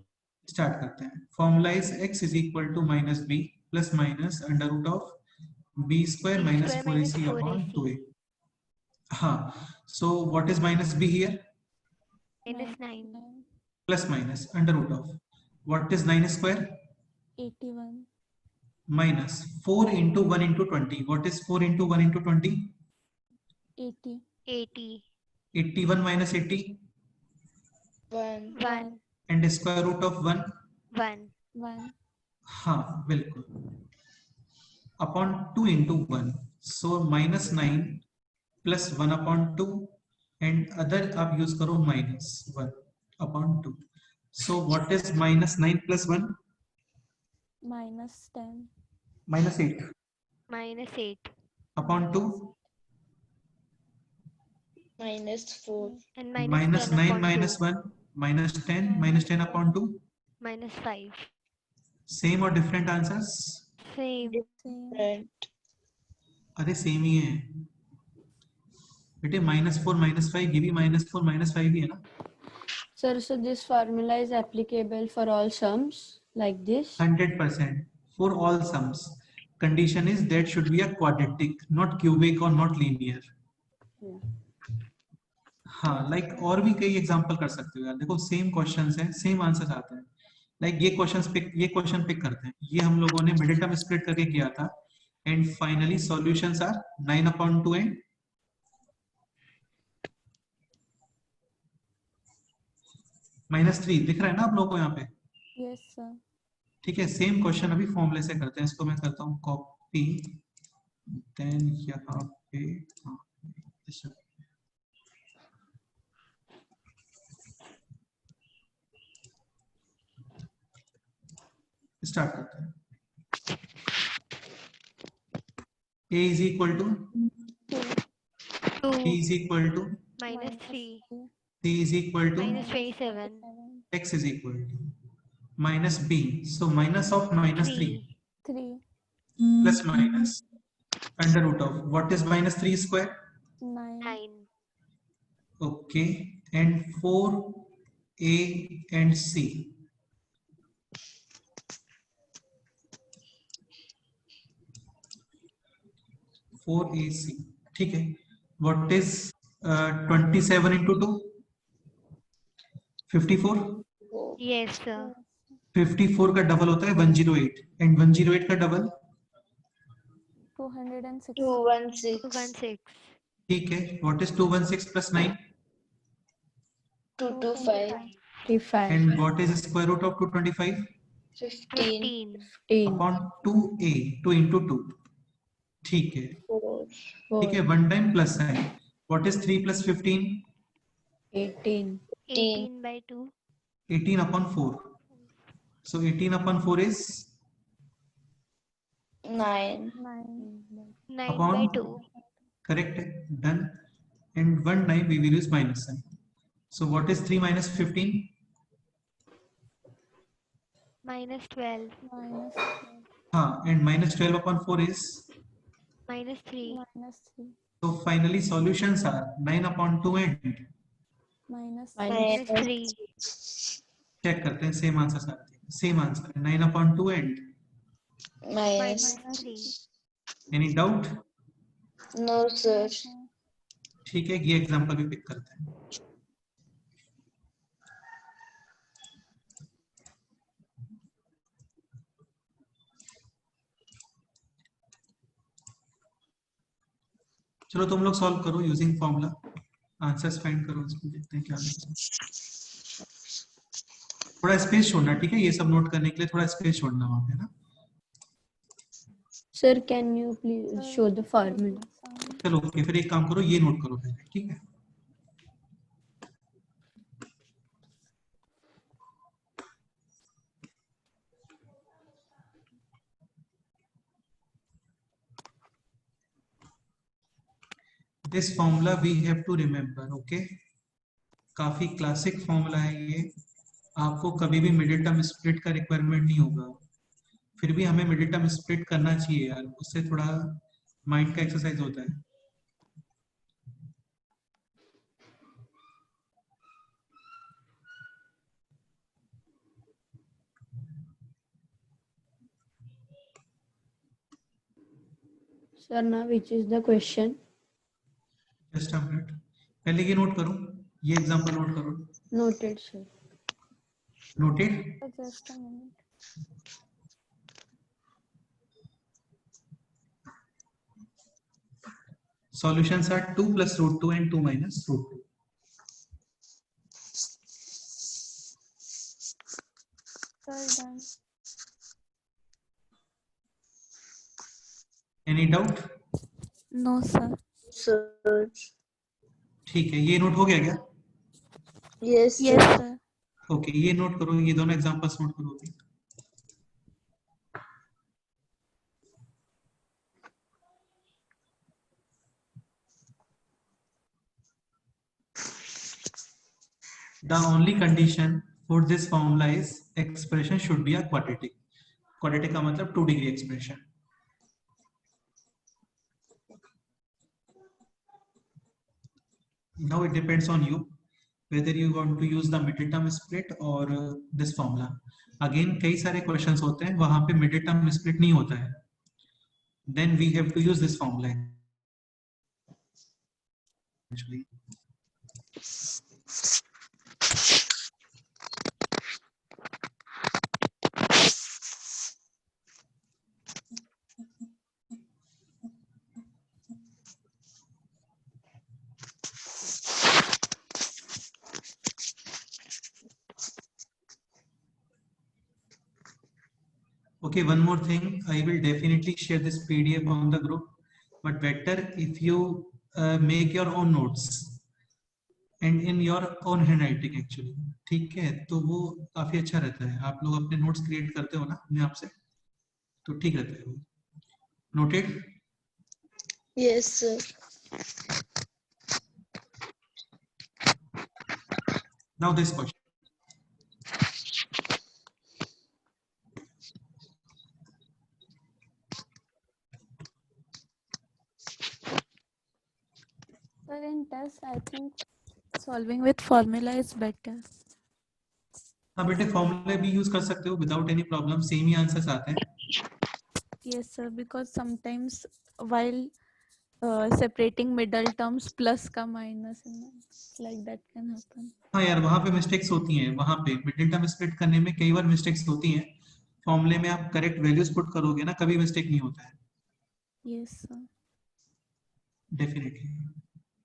Start करते हैं. Formula is x is equal to -b plus minus under root of b square minus 4ac upon 2a. हाँ, so what is -b here? -9. Plus minus under root of, what is 9 square? 81. Minus 4 into 1 into 20. What is 4 into 1 into 20? 80. 80. 81 minus 80. 1. And square root of 1. 1. 1. हाँ बिल्कुल. Upon 2 into 1. So -9 plus 1 upon 2. And other आप use करो -1 upon 2. So what is -9 plus 1? Minus 10. -8 -8. upon 2. -4. And -9 upon minus 2. 1. -10 upon 2. -5. Same or different answers? Same. Same. अरे same ही है बेटे. -4 -5 ये भी -4 -5 ही है ना. Sir, so this formula is applicable for all sums like this? 100% for all sums. Condition is that should be a quadratic, not cubic or not linear. Yeah. हाँ, like और भी कई एग्जांपल कर सकते हो यार. देखो सेम क्वेश्चंस हैं, सेम आंसर आते हैं. लाइक ये क्वेश्चन पिक करते हैं. ये हम लोगों ने मिडिल टर्म स्प्लिट करके किया था. And finally solutions are 9/2 and -3. दिख रहा है ना आप लोगों को यहाँ पे? Yes sir. ठीक है, सेम क्वेश्चन अभी फॉर्मूले से करते हैं. इसको मैं करता हूँ कॉपी, देन यहाँ पे स्टार्ट करते हैं. a is equal to, 2. b is equal to, -3. c is equal to, -27. x is equal to -b. So minus of -3 3. 3. plus minus under root of, what is -3 square? 9. 9. Okay, and 4a and c. AC. ठीक है. What is 27 into 2? 54. Yes, sir. 54 का double होता है 108 and 108 का double 206. 216. 216. ठीक है. What is 216 plus 9 225. 55. And what is square root of 225 15. 15. 15. Upon 2a 2 into 2. ठीक है. 4. ठीक है. 4. One time plus sign. What is 3 plus 15 18. 18 by 2. 18 upon 4. So 18 upon 4 is 9. 9 upon by 2. correct. Done. And one time we will use minus sign. So what is 3 minus 15? Minus 12. And minus 12 upon 4 is. Minus 3. So finally solutions are 9 upon 2 and Minus 3. check करते हैं same answer आते हैं. Same answer 9 upon 2 and Minus 3. any doubt? No, sir. ठीक है. ये example भी pick करते हैं. चलो तुम लोग सॉल्व करो यूजिंग फॉर्मूला. आंसर्स फाइंड करो. इसको देखते हैं क्या लिखा है. थोड़ा स्पेस छोड़ना. ठीक है. ये सब नोट करने के लिए थोड़ा स्पेस छोड़ना वहां पे ना. Sir, can you please show the formula? चलो ओके. फिर एक काम करो. ये नोट करो पहले. ठीक है. This formula we have to remember. Okay. काफी क्लासिक फॉर्मूला है ये. आपको कभी भी मिडिल टर्म स्प्लिट का रिक्वायरमेंट नहीं होगा. फिर भी हमें मिडिल टर्म स्प्लिट करना चाहिए यार. उससे थोड़ा माइंड का एक्सरसाइज होता है. Sir, now which is the question? Just a minute. पहले ये नोट करो. ये एग्जांपल नोट करो. Noted, sir. Noted. Just a minute. Solutions are 2 plus root 2 and 2 minus root 2. Sir, done. Any doubt? No, sir. Sir. ठीक है. ये note हो गया क्या? Yes, Yes, sir. sir. Okay. ये नोट करो. ये दोनों एग्जांपल्स नोट करो. The only condition for this formula is expression should be a quadratic. Quadratic का मतलब 2 degree expression. Now it depends on you whether you want to use the middle term split or this formula. Again कई सारे questions होते हैं वहां पे middle term split नहीं होता है. Then we have to use this formula. Actually. Okay, one more thing. I will definitely share this PDF on the group, but better if you make your own notes and in your own handwriting actually. ठीक है. तो वो काफी अच्छा रहता है. आप लोग अपने नोट्स क्रिएट करते हो ना अपने आप से, तो ठीक रहता है वो. Noted? Yes, sir. Now this question. Sir, in test, I think solving with formula is better. हाँ बेटे, फॉर्मूले भी यूज कर सकते हो विदाउट एनी प्रॉब्लम. सेम ही आंसर्स आते हैं. Yes, sir, because sometimes while separating middle terms plus का minus like that can happen. हाँ यार, वहां पे मिस्टेक्स होती हैं, वहां पे मिडिल टर्म स्प्लिट करने में कई बार मिस्टेक्स होती हैं। फॉर्मूले में आप करेक्ट वैल्यूज पुट करोगे ना, कभी मिस्टेक नहीं होता है। Yes, sir. Definitely.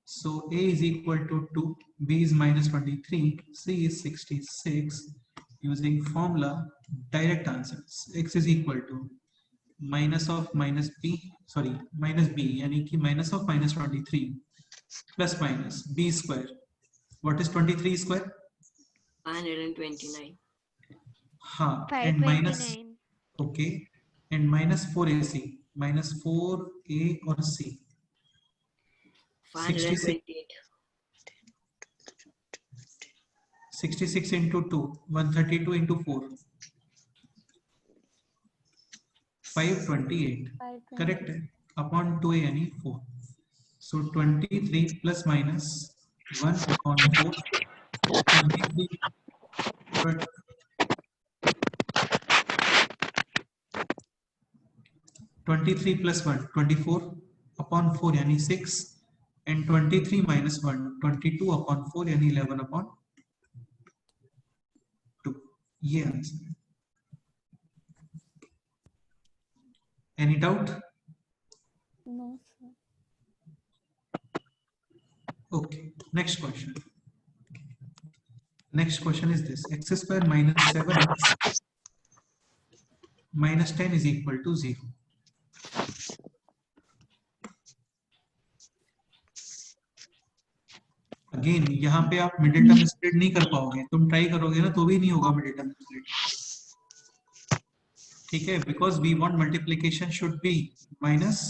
So A is equal to 2, B is minus 23, C is 66. Using formula, direct answers. X is equal to minus of minus B, sorry, minus B, यानी कि minus of minus 23 plus minus B square. What is 23 square? 529. हाँ, and minus, 529. okay, and minus 4AC, minus 4A or C. 528. 66 into 2, 132 into 4, 528. Correct. Upon 2a यानी 4. So 23 plus minus 1 upon 4. 23 plus 1, 24 upon 4 यानी 6. And 23 minus 1, 22 upon 4 यानी 11 upon 2. ये answer है। Any doubt? No, sir. Okay, next question. Next question is this: x square minus 7x minus 10 is equal to 0. Again यहाँ पे आप middle term split नहीं कर पाओगे, तुम ट्राई करोगे ना तो भी नहीं होगा मिडिल टर्म स्प्लिट। ठीक है, because we want multiplication should be minus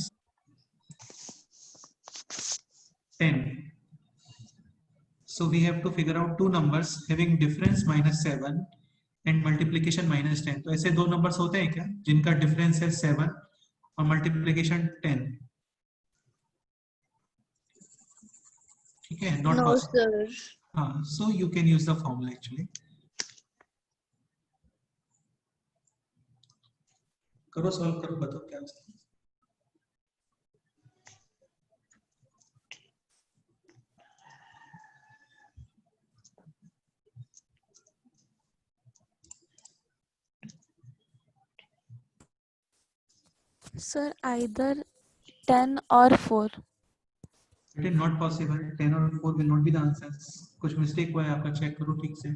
10. So we have to figure out two numbers having difference minus 7 and multiplication minus 10. तो ऐसे दो numbers होते हैं क्या जिनका difference है 7 और multiplication 10? ठीक है, not No, possible. sir. हाँ, so you can use the formula actually. करो, सॉल्व करो, बताओ क्या होता है। Sir, either 10 or 4. It is not possible. 10 or 4 will not be the answers. कुछ मिस्टेक हुआ है आपका, चेक करो ठीक से।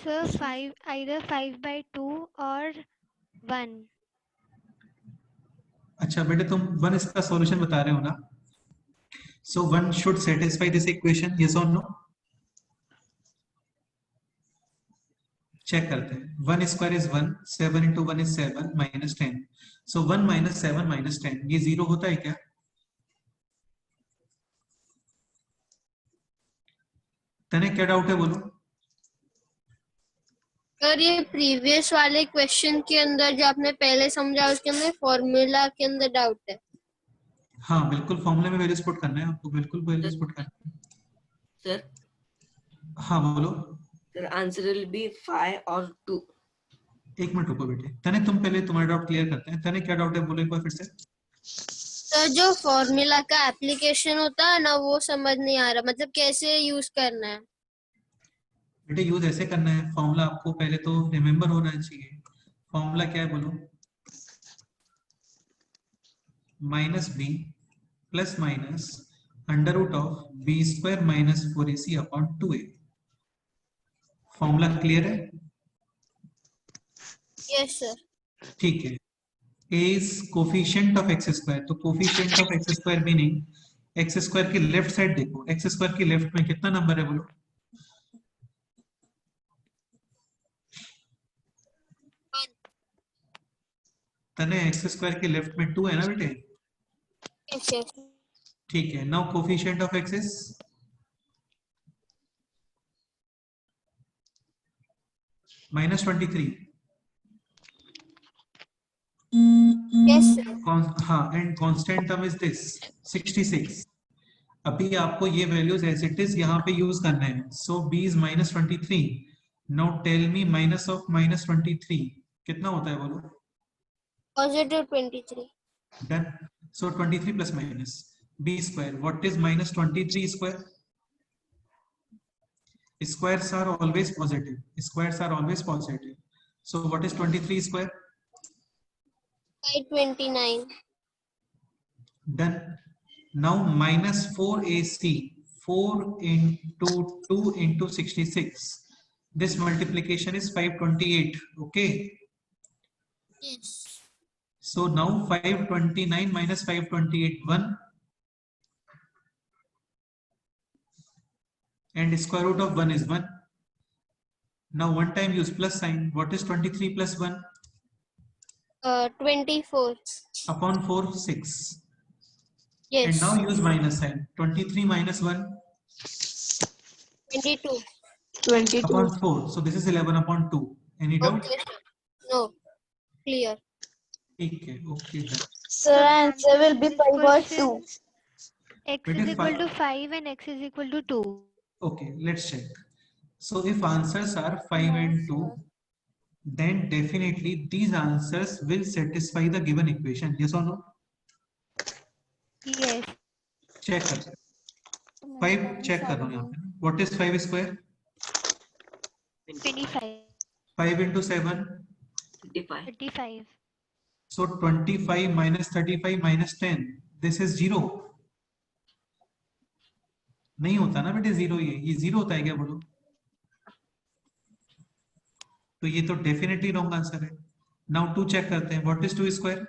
Sir, 5, either 5/2 or 1. अच्छा बेटे, तुम 1 इसका सॉल्यूशन बता रहे हो ना? So 1 should satisfy this equation, yes or no? Check करते हैं। 1 square is 1, 7 into 1 is 7 minus 10. So 1 minus 7 minus 10, ये 0 होता है क्या? तने क्या डाउट है बोलो? और ये प्रीवियस वाले क्वेश्चन के अंदर जो आपने पहले समझा उसके अंदर फॉर्मूला के अंदर डाउट है। हाँ बिल्कुल, फॉर्मूले में वैल्यूज पुट करना है आपको, बिल्कुल वैल्यूज पुट करना है। Sir, हाँ बोलो। the answer will be 5 or 2. एक मिनट रुको बेटे, तने तुम पहले तुम्हारा डाउट क्लियर करते हैं। तने क्या डाउट है बोलो एक बार फिर से। तो जो फॉर्मूला का एप्लीकेशन होता है ना वो समझ नहीं आ रहा, मतलब कैसे यूज करना है। बेटे यूज ऐसे करना है, फॉर्मूला आपको पहले तो रिमेम्बर होना चाहिए। फॉर्मूला क्या है बोलो? Minus b plus minus under root of b square minus 4ac upon 2a। Formula clear है? Yes sir. ठीक है। a is coefficient of x square, तो coefficient of x square meaning x square की left side देखो, x square की left में कितना number है बोलो? तने एक्स स्क्वायर के लेफ्ट में 2 है ना बेटे? Yes yes. ठीक है, now coefficient of x is -23। Yes sir. हाँ, and constant term is this 66। अभी आपको ये वैल्यूज एज इट इज यहाँ पे यूज करना है। So b is -23। Now tell me minus of -23 कितना होता है बोलो? Positive 23। Done. So 23 plus minus b square. What is minus 23 square? Squares are always positive. Squares are always positive. So what is 23 square? 529. Done. Now minus 4ac. 4 into 2 into 66. This multiplication is 528. Okay. Yes. So now 529 minus 528, 1. And square root of 1 is 1. Now one time use plus sign. What is 23 plus 1? 24. Upon 4, 6. Yes. And now use minus sign. 23 minus 1 22. 22. upon 4. So this is 11 upon 2. Any doubt? Okay, sir. No. Clear. Okay, okay. Done. Sir, answer will be This 5 or 2. question, x It is is equal five. to 5 and x is equal to 2. Okay, let's check. So if answers are 5 No, and 2, sir. then definitely these answers will satisfy the given equation. Yes or no? Yes. Check. तो मैं 5 बताना check कर रहा हूँ यहाँ पे. What is 5 square? 25. 5 into 7. 35. 35. So 25 minus 35 minus 10. This is 0. नहीं होता ना बेटे 0 ये 0 होता है क्या बोलो? तो ये तो डेफिनेटली रॉन्ग आंसर है. नाउ 2 चेक करते हैं. What is 2 square?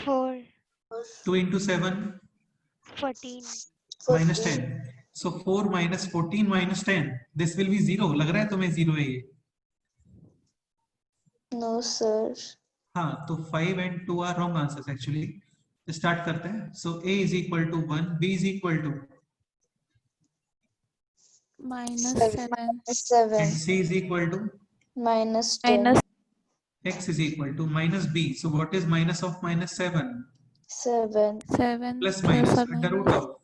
4. 2 into 7 14. minus 10. So 4 minus 14 minus 10. This will be 0. लग रहा है तुम्हें 0 है ये? No, sir. हाँ, तो 5 and 2 are wrong answers actually. Start करते हैं. So A is equal to 1, B is equal to, minus 7. 7 and C is equal to, minus 10. Minus X is equal to minus B. So what is minus of minus 7? 7. 7 Plus plus minus or under root minus of.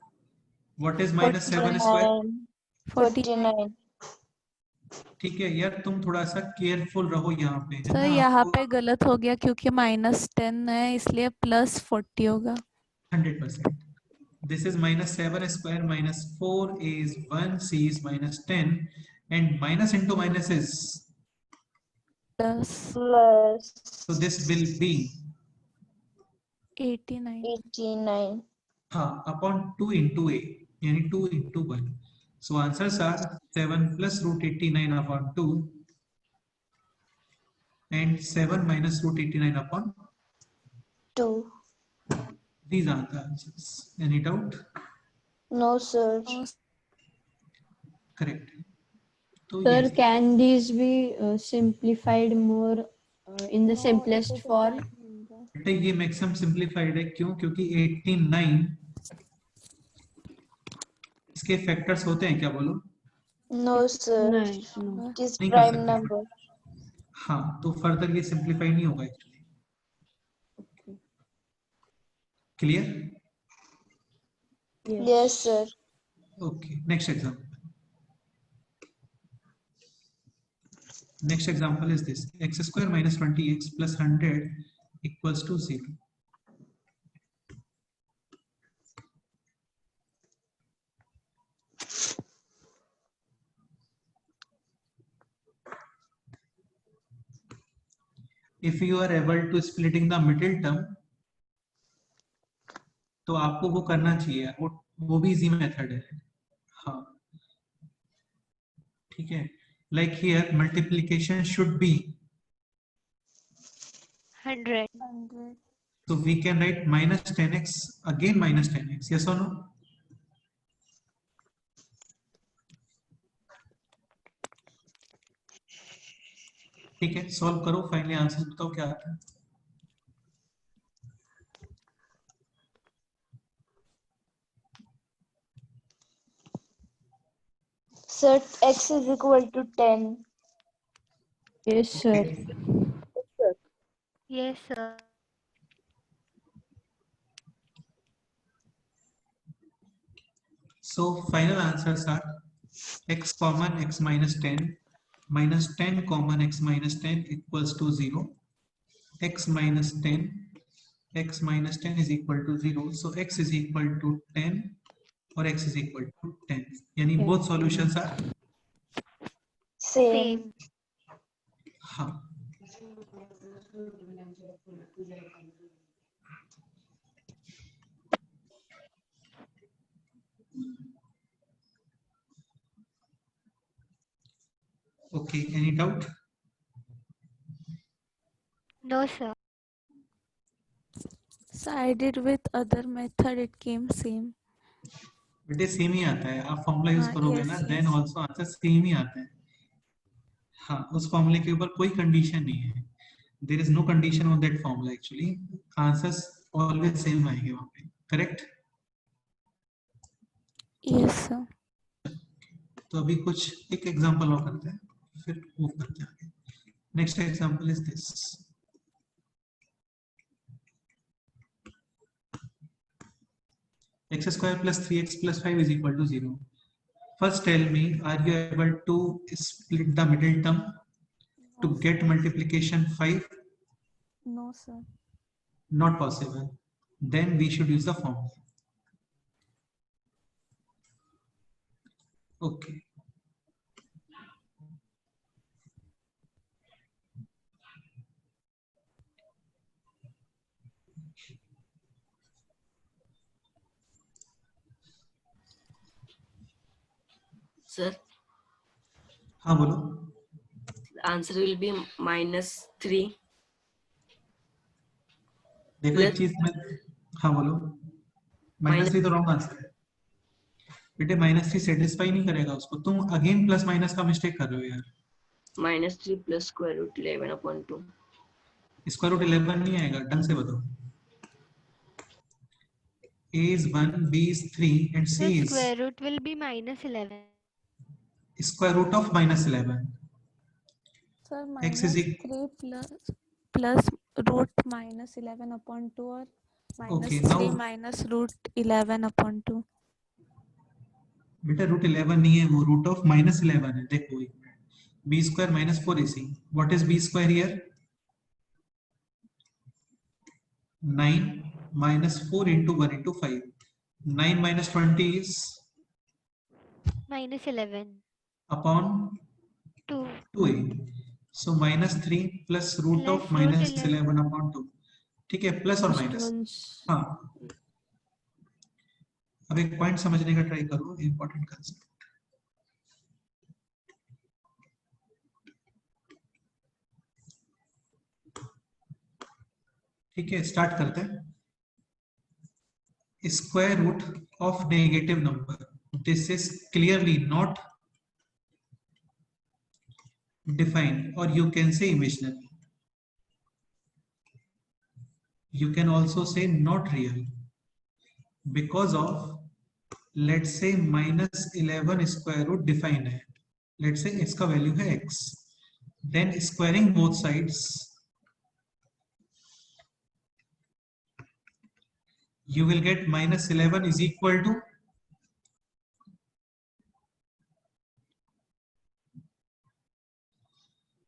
What is minus 7 square? 49. ठीक है यार, तुम थोड़ा सा careful रहो यहाँ पे. है सर ना? यहाँ आपको पे गलत हो गया क्योंकि -10 है इसलिए +40 होगा. 100%. This is minus 7 square minus 4 is 1, C is minus 10, and minus into minus is, Plus Plus so this will be 89. 89. हाँ upon 2 into A, यानी 2 into 1. So answers are 7 plus root 89 upon 2 and 7 minus root 89 upon. 2. These are the answers. Any doubt? No, sir. No, Correct. तो Sir, yes. can these be simplified more in the simplest form? बेटे ये maximum simplified है. क्यों? क्योंकि 89 इसके factors होते हैं क्या बोलो? No, sir. No. It is नहीं कर prime सकते. number. हाँ, तो फर्दर ये सिंप्लीफाई नहीं होगा actually. Clear? Yes, sir. Okay, next example. Next example is this: x square minus 20x plus 100 equals to 0. If you are able to splitting the middle term, तो आपको वो करना चाहिए. वो भी इजी मेथड है. हाँ, ठीक है. Like here, multiplication should be. 100. So we can write minus 10x, again minus 10x. Yes or no? ठीक है, सॉल्व करो. फाइनली आंसर बताओ क्या आता है. Sir, x is equal to 10. Yes, sir. Yes, sir. So final answers are x common x minus 10 minus 10 common x minus 10 equals to 0. X minus 10 x minus 10 is equal to 0. So x is equal to 10 or x is equal to 10. यानी both solutions are Same. हाँ. Okay, any doubt? No, sir. So I did with other method, it came same. बेटे same ही आता है, आप formula use हाँ, करोगे yes, ना, yes. Then also answer same ही आता है. हाँ, उस फॉर्मूले के ऊपर कोई कंडीशन नहीं है. There is no condition on that formula. Actually answers always same आएंगे वहां पे. करेक्ट? Yes, sir. तो अभी कुछ एक एग्जांपल और करते हैं, फिर मूव करते हैं आगे. Next example is this. x square plus 3x plus 5 is equal to 0. First tell me, are you able to split the middle term to No, get multiplication 5? no, sir. Not possible. Then we should use the formula. Okay. Sir, हाँ बोलो. the answer will be -3. देखो एक Plus- चीज में, हाँ बोलो. -3 तो wrong answer है बेटे. -3 सेटिस्फाई नहीं करेगा उसको. तुम अगेन प्लस माइनस का मिस्टेक कर रहे हो यार. -3 plus square root 11 upon 2. Square root 11 नहीं आएगा. ढंग से बताओ. a is 1, b is 3 and c The is square root will be -11. square root of -11. Sir, X is -3 plus root -11 upon 2 or Okay, -3 now- minus root 11 upon 2. बेटा root 11 नहीं है वो, root of -11 है. देखो b square minus 4ac. What is b square here? 9 minus 4 into 1 into 5. 9 minus 20 is -11. upon 2. 2a. So -3 plus root of Plus root -11 upon 2. ठीक है, plus और minus. Ones. हाँ, अब एक पॉइंट समझने का ट्राई करो, इंपॉर्टेंट कंसेप्ट. ठीक है, स्टार्ट करते हैं. Square root of negative number. This is clearly not defined, और you can say imaginary. You can also say not real because of, let's say -11 square root defined है. Let's say इसका value है x. Then squaring both sides, you will get -11 is equal to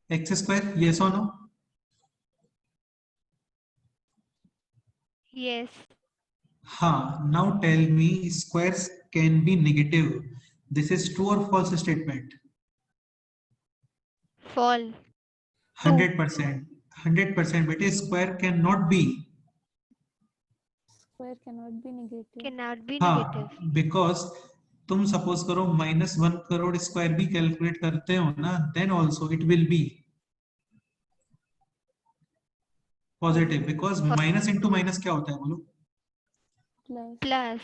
x square. Yes or no? Yes. हाँ. Now tell me, squares can be negative. This is true or false statement? False. 100%. 100% बेटे. Square cannot be. Square cannot be negative. Cannot be हाँ, negative. Because तुम suppose करो -1 crore square भी calculate करते हो ना, then also it will be positive, because minus into minus क्या होता है बोलो? Plus. Plus.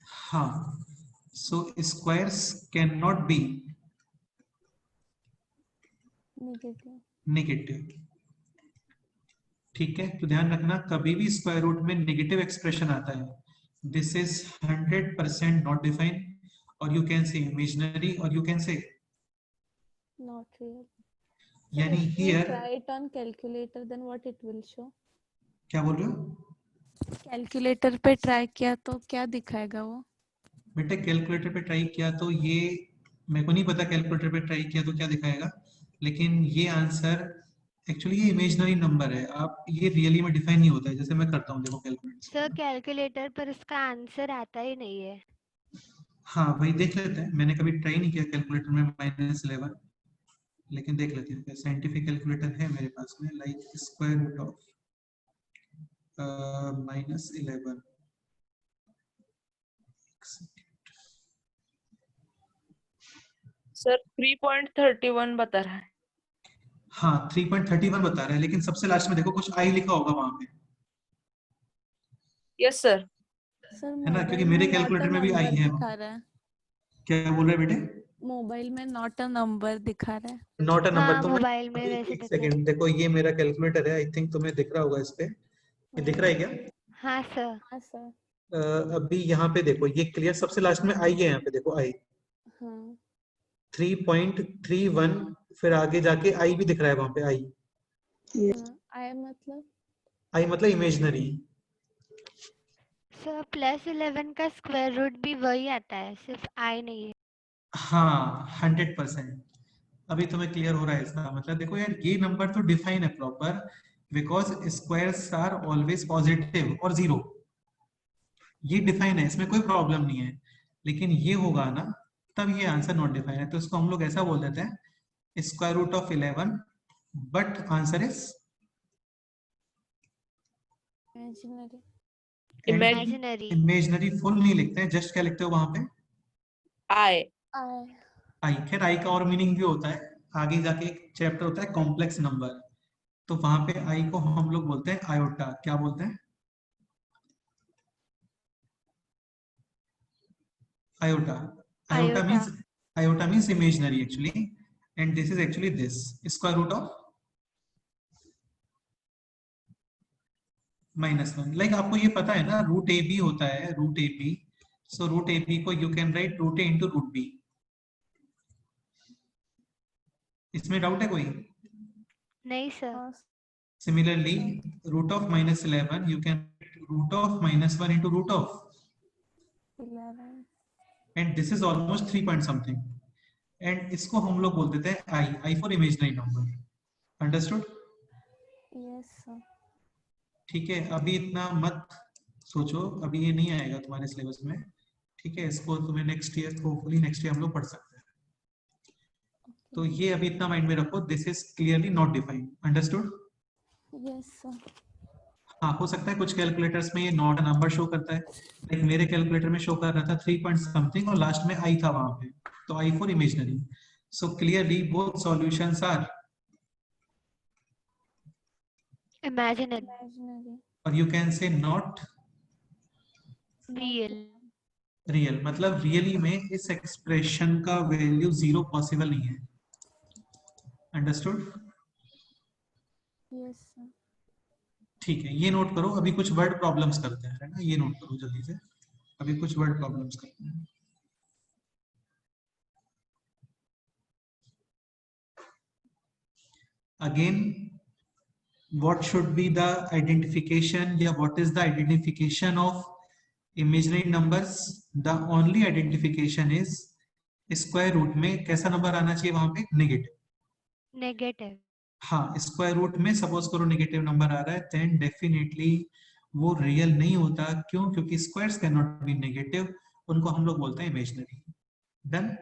हाँ. So squares can not be Negative. Negative. ठीक है, तो ध्यान रखना, कभी भी स्क्वायर रूट में नेगेटिव एक्सप्रेशन आता है, दिस इज 100% नॉट डिफाइंड, और यू कैन से इमेजिनरी, और you can say, Not real. यानी If we here try it on calculator, then what it will show? क्या बोल रहे हो Calculator पे ट्राई किया तो क्या दिखाएगा वो? बेटे? कैलकुलेटर पे ट्राई किया तो ये मेरे को नहीं पता कैलकुलेटर पे ट्राई किया तो क्या दिखाएगा, लेकिन ये आंसर एक्चुअली ये इमेजिनरी नंबर है, आप ये रियली में डिफाइन नहीं होता है। जैसे मैं करता हूँ, देखो कैलकुलेट। सर कैलकुलेटर पर इसका आंसर आता ही नहीं है। हाँ वही देख लेते हैं, मैंने कभी ट्राई नहीं किया कैलकुलेटर में -11, लेकिन देख लेते हैं। साइंटिफिक कैलकुलेटर है मेरे पास में, like square root of -11। Sir 3.31 बता रहा है। हाँ 3.31 बता रहा है, लेकिन सबसे लास्ट में देखो कुछ आई लिखा होगा वहां पे, यस सर। सर है ना? क्योंकि मोबाइल मेरे में नॉट अ कैलकुलेटर में भी आई नंबर है। दिखा रहा है। क्या बोल रहे हैं बेटे? मोबाइल में नॉट अ नंबर दिखा रहा है। Not a number. हाँ तो मोबाइल में अभी वैसे एक दिख रहा है। सेकंड देखो, ये मेरा कैलकुलेटर है, आई थिंक तुम्हें दिख रहा होगा इस पे। ये दिख रहा है क्या? हाँ सर। हाँ सर। अभी यहाँ पे देखो, ये क्लियर सबसे लास्ट में आई है, यहाँ पे देखो आई हाँ 3.31, फिर आगे जाके आई भी दिख रहा है वहां पे आई। हाँ आई मतलब आई मतलब इमेजिनरी। सर +11 का स्क्वायर रूट भी वही आता है, सिर्फ आई नहीं है। हाँ 100%। अभी तुम्हें क्लियर हो रहा है इसका मतलब। देखो यार, ये नंबर तो डिफाइन है proper, because squares are always positive और जीरो। ये डिफाइन है, इसमें कोई प्रॉब्लम नहीं है। लेकिन ये होगा ना, तब ये आंसर नॉट डिफाइन है, तो इसको हम लोग ऐसा बोल देते हैं square root of 11, but answer is imaginary. Imaginary. Imaginary. Full नहीं लिखते हैं, जस्ट क्या लिखते हो वहां पे? आई। आई आई। खैर आई का और मीनिंग भी होता है, आगे जाके एक चैप्टर होता है कॉम्प्लेक्स नंबर, तो वहां पे आई को हम लोग बोलते हैं आयोटा। क्या बोलते हैं? Iota. Iota iota. Means, iota means imaginary actually, and this is actually this square root of -1। Like आपको ये पता है ना, रूट ए बी होता है, root a b. So root a b को you can write root a into root b. इसमें doubt है कोई? नहीं सर। हाँ Similarly, root of -11, you can root of -1 into root of, 11 and this is almost 3 point something, and इसको हम लोग बोल देते हैं I for imaginary number. Understood? Yes sir. ठीक है, अभी इतना मत सोचो, अभी ये नहीं आएगा तुम्हारे सिलेबस में। ठीक है, इसको तुम्हें next year, hopefully next year हम लोग पढ़ सकते हैं। तो ये अभी इतना माइंड में रखो, this is clearly not defined. Understood? Yes sir. हाँ, हो सकता है कुछ कैलकुलेटर्स में ये नॉट नंबर शो करता है, लाइक मेरे कैलकुलेटर में शो कर रहा था 3 पॉइंट समथिंग और लास्ट में आई था वहां पे, तो I for imaginary. So clearly both solutions are, imaginary. Imaginary. और you can say not real. Real. मतलब रियली में इस एक्सप्रेशन का वैल्यू 0 पॉसिबल नहीं है। अंडरस्टूड? Yes sir. ठीक है, ये नोट करो। अभी कुछ वर्ड प्रॉब्लम्स करते हैं, है ना? ये नोट करो जल्दी से, अभी कुछ वर्ड प्रॉब्लम्स करते हैं। Again, what should be the identification, या what is the identification of imaginary numbers? The only identification is square root में कैसा नंबर आना चाहिए वहां पे? नेगेटिव। नेगेटिव। हाँ, स्क्वायर रूट में सपोज करो नेगेटिव नंबर आ रहा है, देन डेफिनेटली वो रियल नहीं होता। क्यों? क्योंकि squares can not B negative, उनको हम लोग बोलते हैं इमेजिनरी। डन?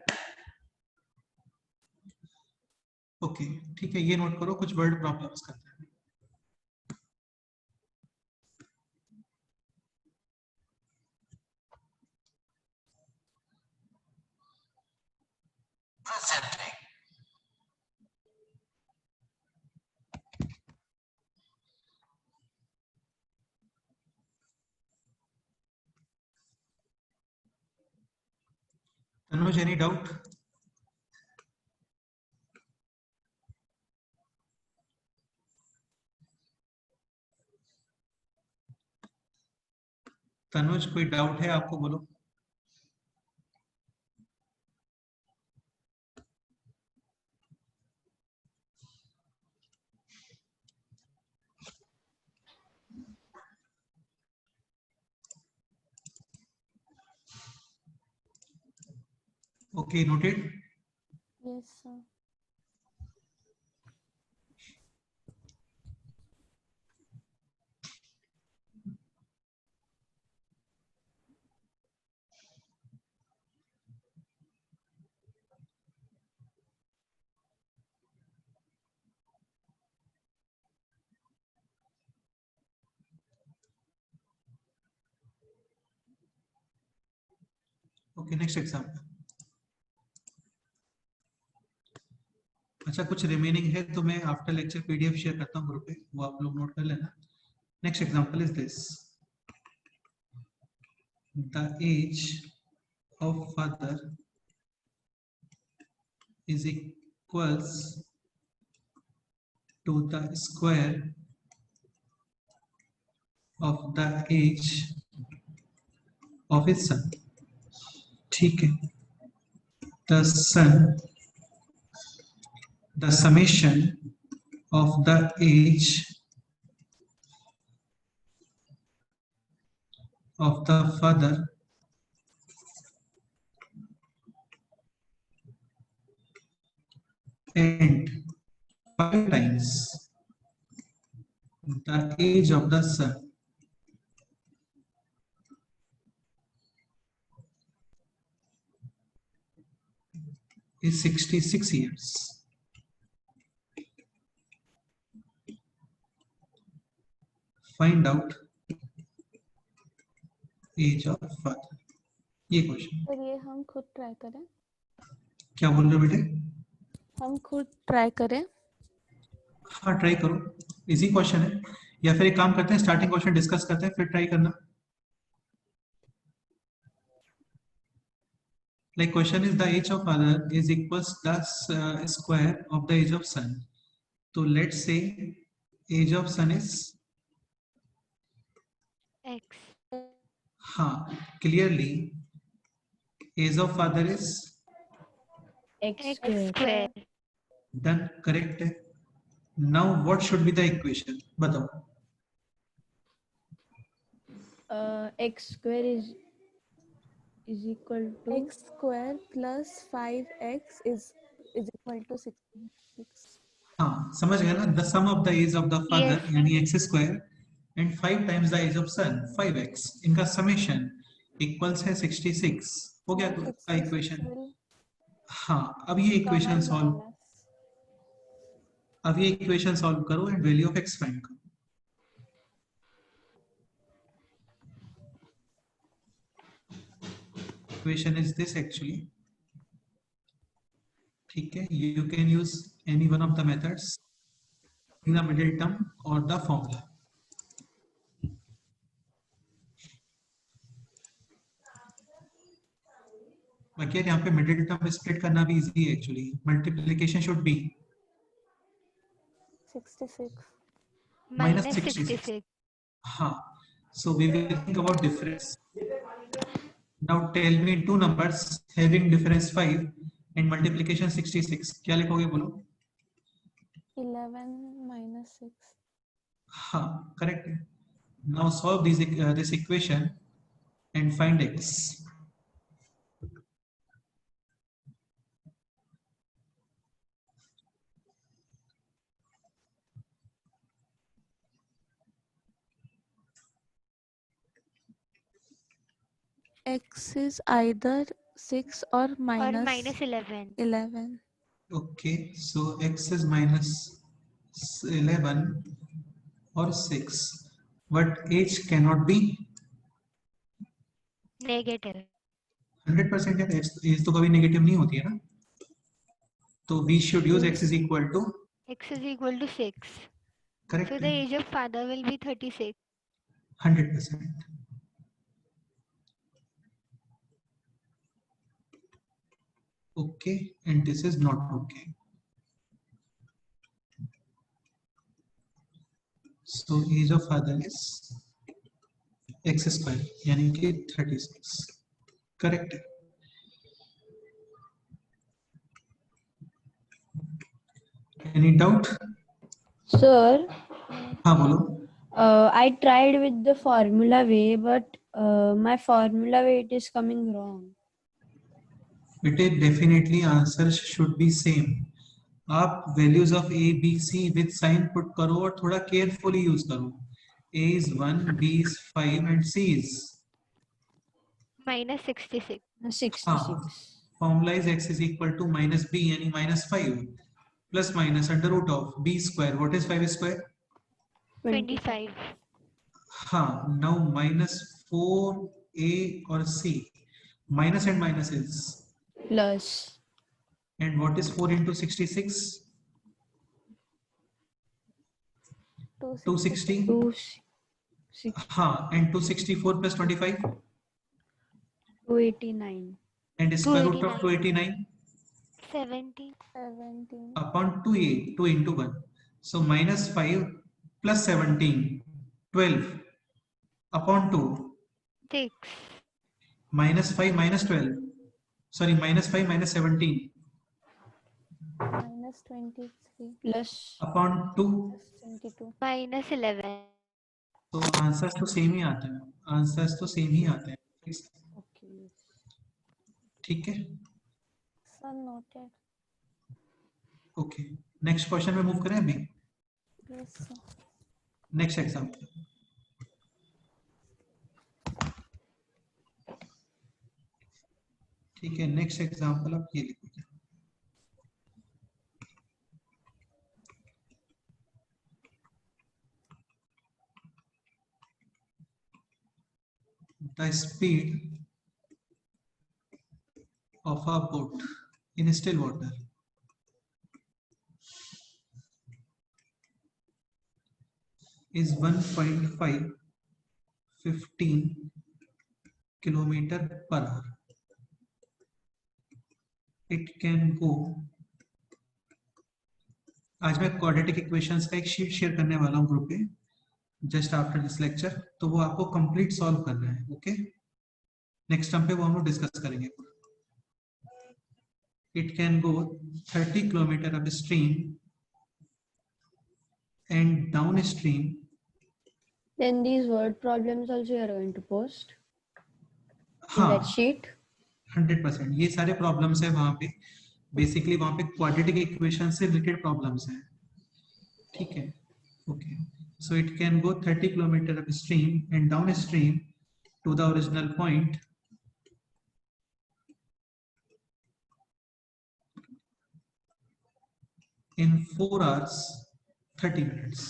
ओके, ठीक है, ये नोट करो। कुछ वर्ड प्रॉब्लम्स करते हैं। Tanuj, any doubt? तनुज, कोई डाउट है आपको? बोलो। Okay, noted. Yes sir. Okay next example. अच्छा कुछ रिमेनिंग है तो मैं आफ्टर लेक्चर पीडीएफ शेयर करता हूँ ग्रुप पे, वो आप लोग नोट कर लेना। Next example is this, the age of father is equals to the square of the age of his son. ठीक है, the son, the summation of the age of the father and 5 times the age of the son is 66 years. Find out age of father. ये question sir ये हम खुद try करें, क्या बोल रहे हो बेटे? हम खुद ट्राई करें। हाँ ट्राई करो, इजी क्वेश्चन है। या फिर एक काम करते हैं, स्टार्टिंग क्वेश्चन डिस्कस करते हैं फिर ट्राई करना। Like question is the age of father is equals the square of the age of son. So let's say age of son is X. हाँ clearly age of father is X X square. square. done, correct है। Now what should be the equation? बताओ। X square is equal to x square plus 5x is equal to 66. हाँ समझ गए ना, the sum of the age of the father Yes. यानी x square and 5 times the age of son 5x, इनका summation equals है 66। हो गया का इक्वेशन। हाँ अब ये इक्वेशन सॉल्व, अब ये इक्वेशन सॉल्व करो and value of x find करो। इक्वेशन इज दिस एक्चुअली, ठीक है। You can use any one of the methods, the middle term और द फॉर्मूला। बाकी यहाँ पे मिडिल टर्म स्प्लिट करना भी इजी है actually. Multiplication should B 66 minus Minus 66. हाँ, so we will think about difference. Now tell me two numbers having difference 5 and multiplication 66, क्या लिखोगे बोलो? 11 minus 6. हाँ correct है। Now solve this equation and find x. X is either 6 or Or minus minus 11. 11. Okay, so x is minus 11 or 6, but age cannot be Negative. 100% है। age तो कभी negative नहीं होती है ना, तो we should use x is equal to, X is equal to 6. correct So the age of father will be 36. 100%. Okay, and this is not okay. So age of father is x square यानी कि 36, correct है। Any doubt? Sir, हाँ बोलो। I tried with the formula way, but my formula way it is coming wrong. बेटे definitely answer should be same. आप values of a b c with sign put करो और थोड़ा carefully use करो। a is 1, b is 5 and c is Minus 66. 66. formula is x is equal to minus b यानी minus 5 plus minus under root of b square. What is 5 square? 25. हाँ, now minus 4a और c Minus and minus is. Plus. And what is 4 into 66? 260. 260. हाँ, and 264 plus 25 289. and square root of 289 17. 17. upon 2 into 1. So minus 5 plus 17, 12 upon 2. 6. Minus 5 minus 12. Sorry, minus 5 minus 17 Minus 23. Plus. upon 2. Plus 22. Minus 11. तो answers तो same ही आते हैं. Answers तो same ही आते हैं. Okay. ठीक है. Sir, noted. Okay, next question में मूव करें अभी. Yes, sir. Next example. ठीक है, नेक्स्ट एग्जाम्पल आप ये लिखोगे. The speed of a boat in still water is 1.5 15 kilometer per hour. It can go. आज मैं क्वाड्रेटिक इक्वेशंस का एक शीट शेयर करने वाला हूँ ग्रुप पे जस्ट आफ्टर दिस लेक्चर, तो वो आपको कंप्लीट सॉल्व करना है. ओके, नेक्स्ट टर्म पे वो हम लोग डिस्कस करेंगे. It can go 30 kilometre upstream and down stream. Then these word problems also you are going to post in हाँ, that sheet. 100%. ये सारे प्रॉब्लम्स है वहां पे. बेसिकली वहां पे क्वाड्रेटिक इक्वेशन से रिलेटेड प्रॉब्लम्स हैं. ठीक है. Okay, so it can go 30 kilometre upstream and downstream to the original point in 4 hours 30 minutes.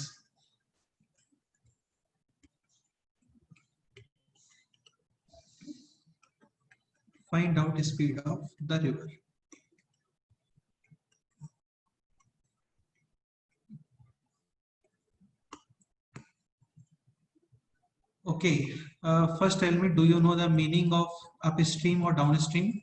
Find out the speed of the river. Okay, first tell me, do you know the meaning of upstream or downstream?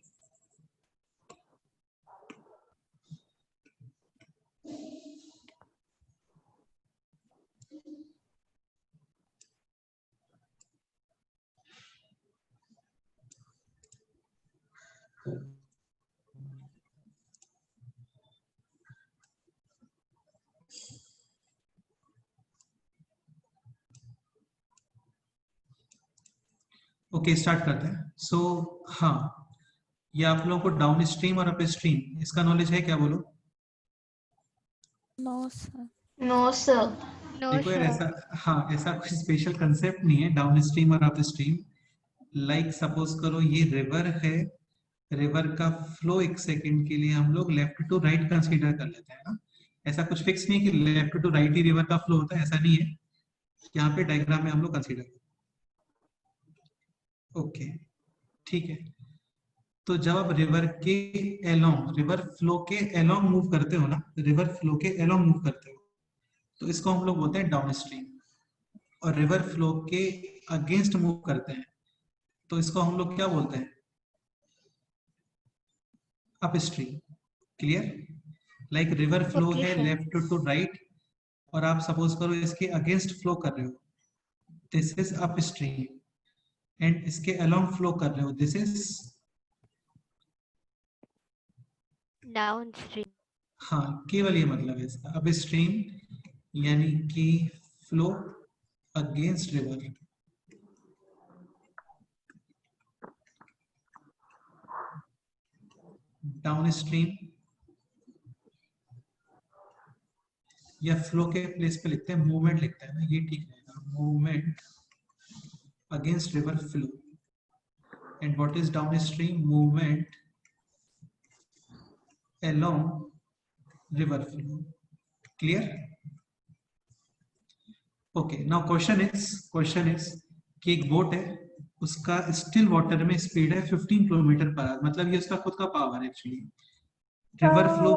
Okay, start करते हैं. सो हाँ, ये आप लोगों को down stream और up stream इसका knowledge है क्या? बोलो. No, sir. No, sir. No, देखो यार, sir. ऐसा हाँ, ऐसा कुछ स्पेशल कंसेप्ट नहीं है डाउन स्ट्रीम और अप स्ट्रीम. लाइक सपोज करो ये रिवर है, रिवर का फ्लो एक सेकंड के लिए हम लोग लेफ्ट टू राइट कंसीडर कर लेते हैं ना. ऐसा कुछ फिक्स नहीं है कि लेफ्ट टू राइट ही रिवर का फ्लो होता है, ऐसा नहीं है. यहाँ पे डायग्राम में हम लोग कंसीडर. ओके, ठीक है. तो जब आप रिवर के एलोंग, रिवर फ्लो के एलोंग मूव करते हो ना, रिवर फ्लो के एलोंग मूव करते हो, तो इसको हम लोग बोलते हैं डाउन स्ट्रीम. और रिवर फ्लो के अगेंस्ट मूव करते हैं तो इसको हम लोग क्या बोलते हैं? Up stream. Clear? Like river flow Okay, है sir. लेफ्ट टू राइट और आप सपोज करो इसके अगेंस्ट फ्लो कर रहे हो, this is up stream. And इसके अलोंग फ्लो कर रहे हो, दिस इज Downstream. हाँ, केवल ये मतलब है इसका. अप स्ट्रीम यानी कि flow against river. Down stream या फ्लो के प्लेस पे लिखते हैं मूवमेंट लिखते हैं ना, ये ठीक रहेगा. Movement against river flow. And what is down stream? Movement along river flow. Clear? Okay, now question is कि एक बोट है, उसका स्टिल वाटर में स्पीड है 15 किलोमीटर पर आवर, मतलब ये उसका खुद का पावर एक्चुअली। रिवर फ्लो,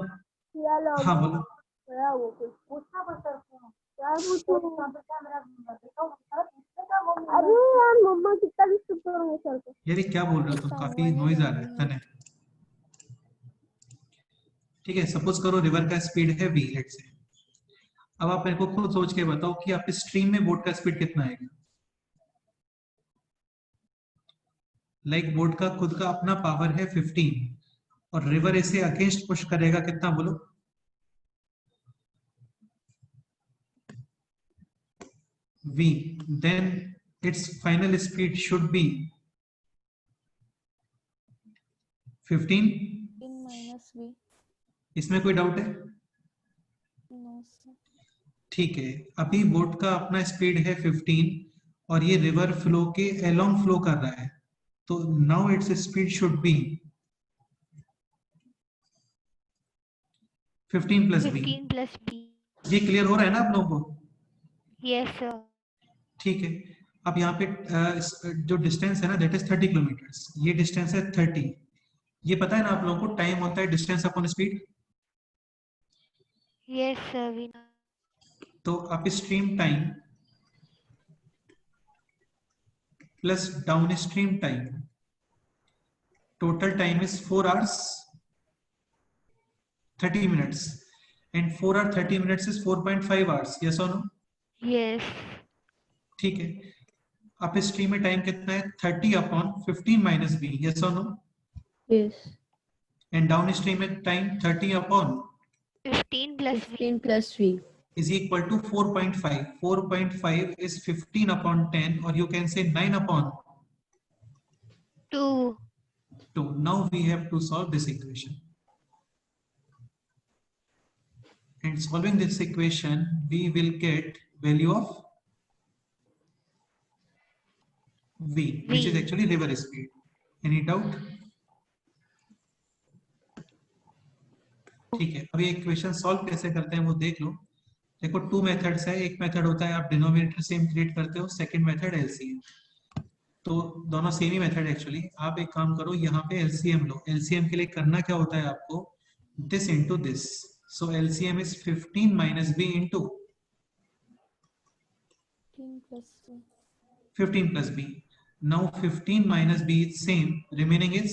हाँ बोलो। अरे यार मम्मा कितना डिस्टर्ब करोगे सर को। यार ये क्या बोल रहे हो तुम, काफी नॉइज आ रहा है तने। ठीक है, सपोज करो रिवर का स्पीड है v, लेट से। अब आप मेरे को खुद सोच के बताओ कि आप स्ट्रीम में बोट का स्पीड कितना आएगा। लाइक बोट का खुद का अपना पावर है 15 और रिवर इसे अगेंस्ट पुश करेगा कितना बोलो। v, then its final speed should be 15। माइनस v। इसमें कोई डाउट है? No sir. ठीक है, अभी बोट का अपना स्पीड है 15 और ये रिवर फ्लो के अलोंग फ्लो कर रहा है, तो now it's speed should be 15 plus b. 15 plus b. ये क्लियर हो रहा है ना आप लोगों को? Yes, sir. ठीक है, अब यहाँ पे जो डिस्टेंस है ना दैट इज 30 किलोमीटर्स, ये डिस्टेंस है 30। ये पता है ना आप लोगों को, टाइम होता है distance upon speed. Yes, sir. We know. तो up stream time plus down stream time, total time is 4 hours 30 minutes and 4 hour 30 minutes is 4.5 hours, yes or no? Yes. ठीक है, अप स्ट्रीम में time कितना है 30 upon 15 minus b, yes or no? Yes. And downstream में time 30 upon 15 plus v. 15 plus v. is equal to 4.5. 4.5 is 15 upon 10, or you can say 9 upon 2. 2. Now we have to solve this equation. And solving this equation, we will get value of v, which is actually river speed. Any doubt? ठीक है, अभी equation solve कैसे करते हैं वो देख लो। देखो 2 methods है, एक मेथड होता है आप डिनोमिनेटर सेम क्रिएट करते हो, सेकंड मेथड एलसीएम। तो दोनों सेम ही मेथड एक्चुअली। आप एक काम करो, यहाँ पे एलसीएम लो। एलसीएम के लिए करना क्या होता है आपको, this into this. So LCM is 15 minus b into 15 plus b. Now 15 minus b is same, remaining is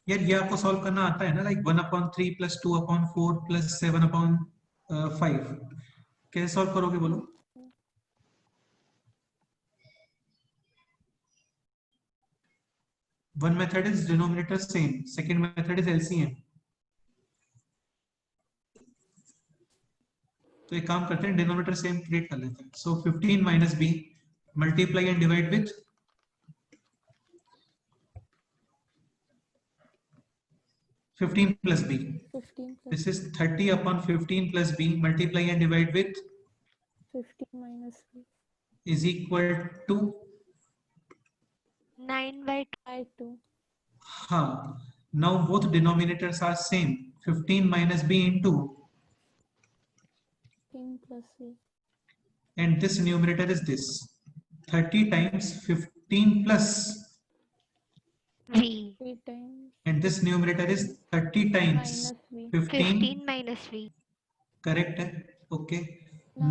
यार ये आपको सॉल्व करना आता है ना, लाइक 1/3 प्लस 2/4 प्लस 7/5। कैसे सॉल्व करोगे बोलो? One method is denominator same, second method is LCM. तो एक काम करते हैं, डिनोमिनेटर सेम क्रिएट कर लेते हैं। So 15 minus b multiply and divide with 15 plus b. 15 plus This is 30 upon 15 plus b, multiply and divide with 15 minus b is equal to 9/2. हाँ, now both denominators are same, 15 minus b into 15 plus b. and this numerator is this 30 times 15 plus V. 3 times and this numerator is 30 times minus b. 15, 15 minus V. correct है? Okay,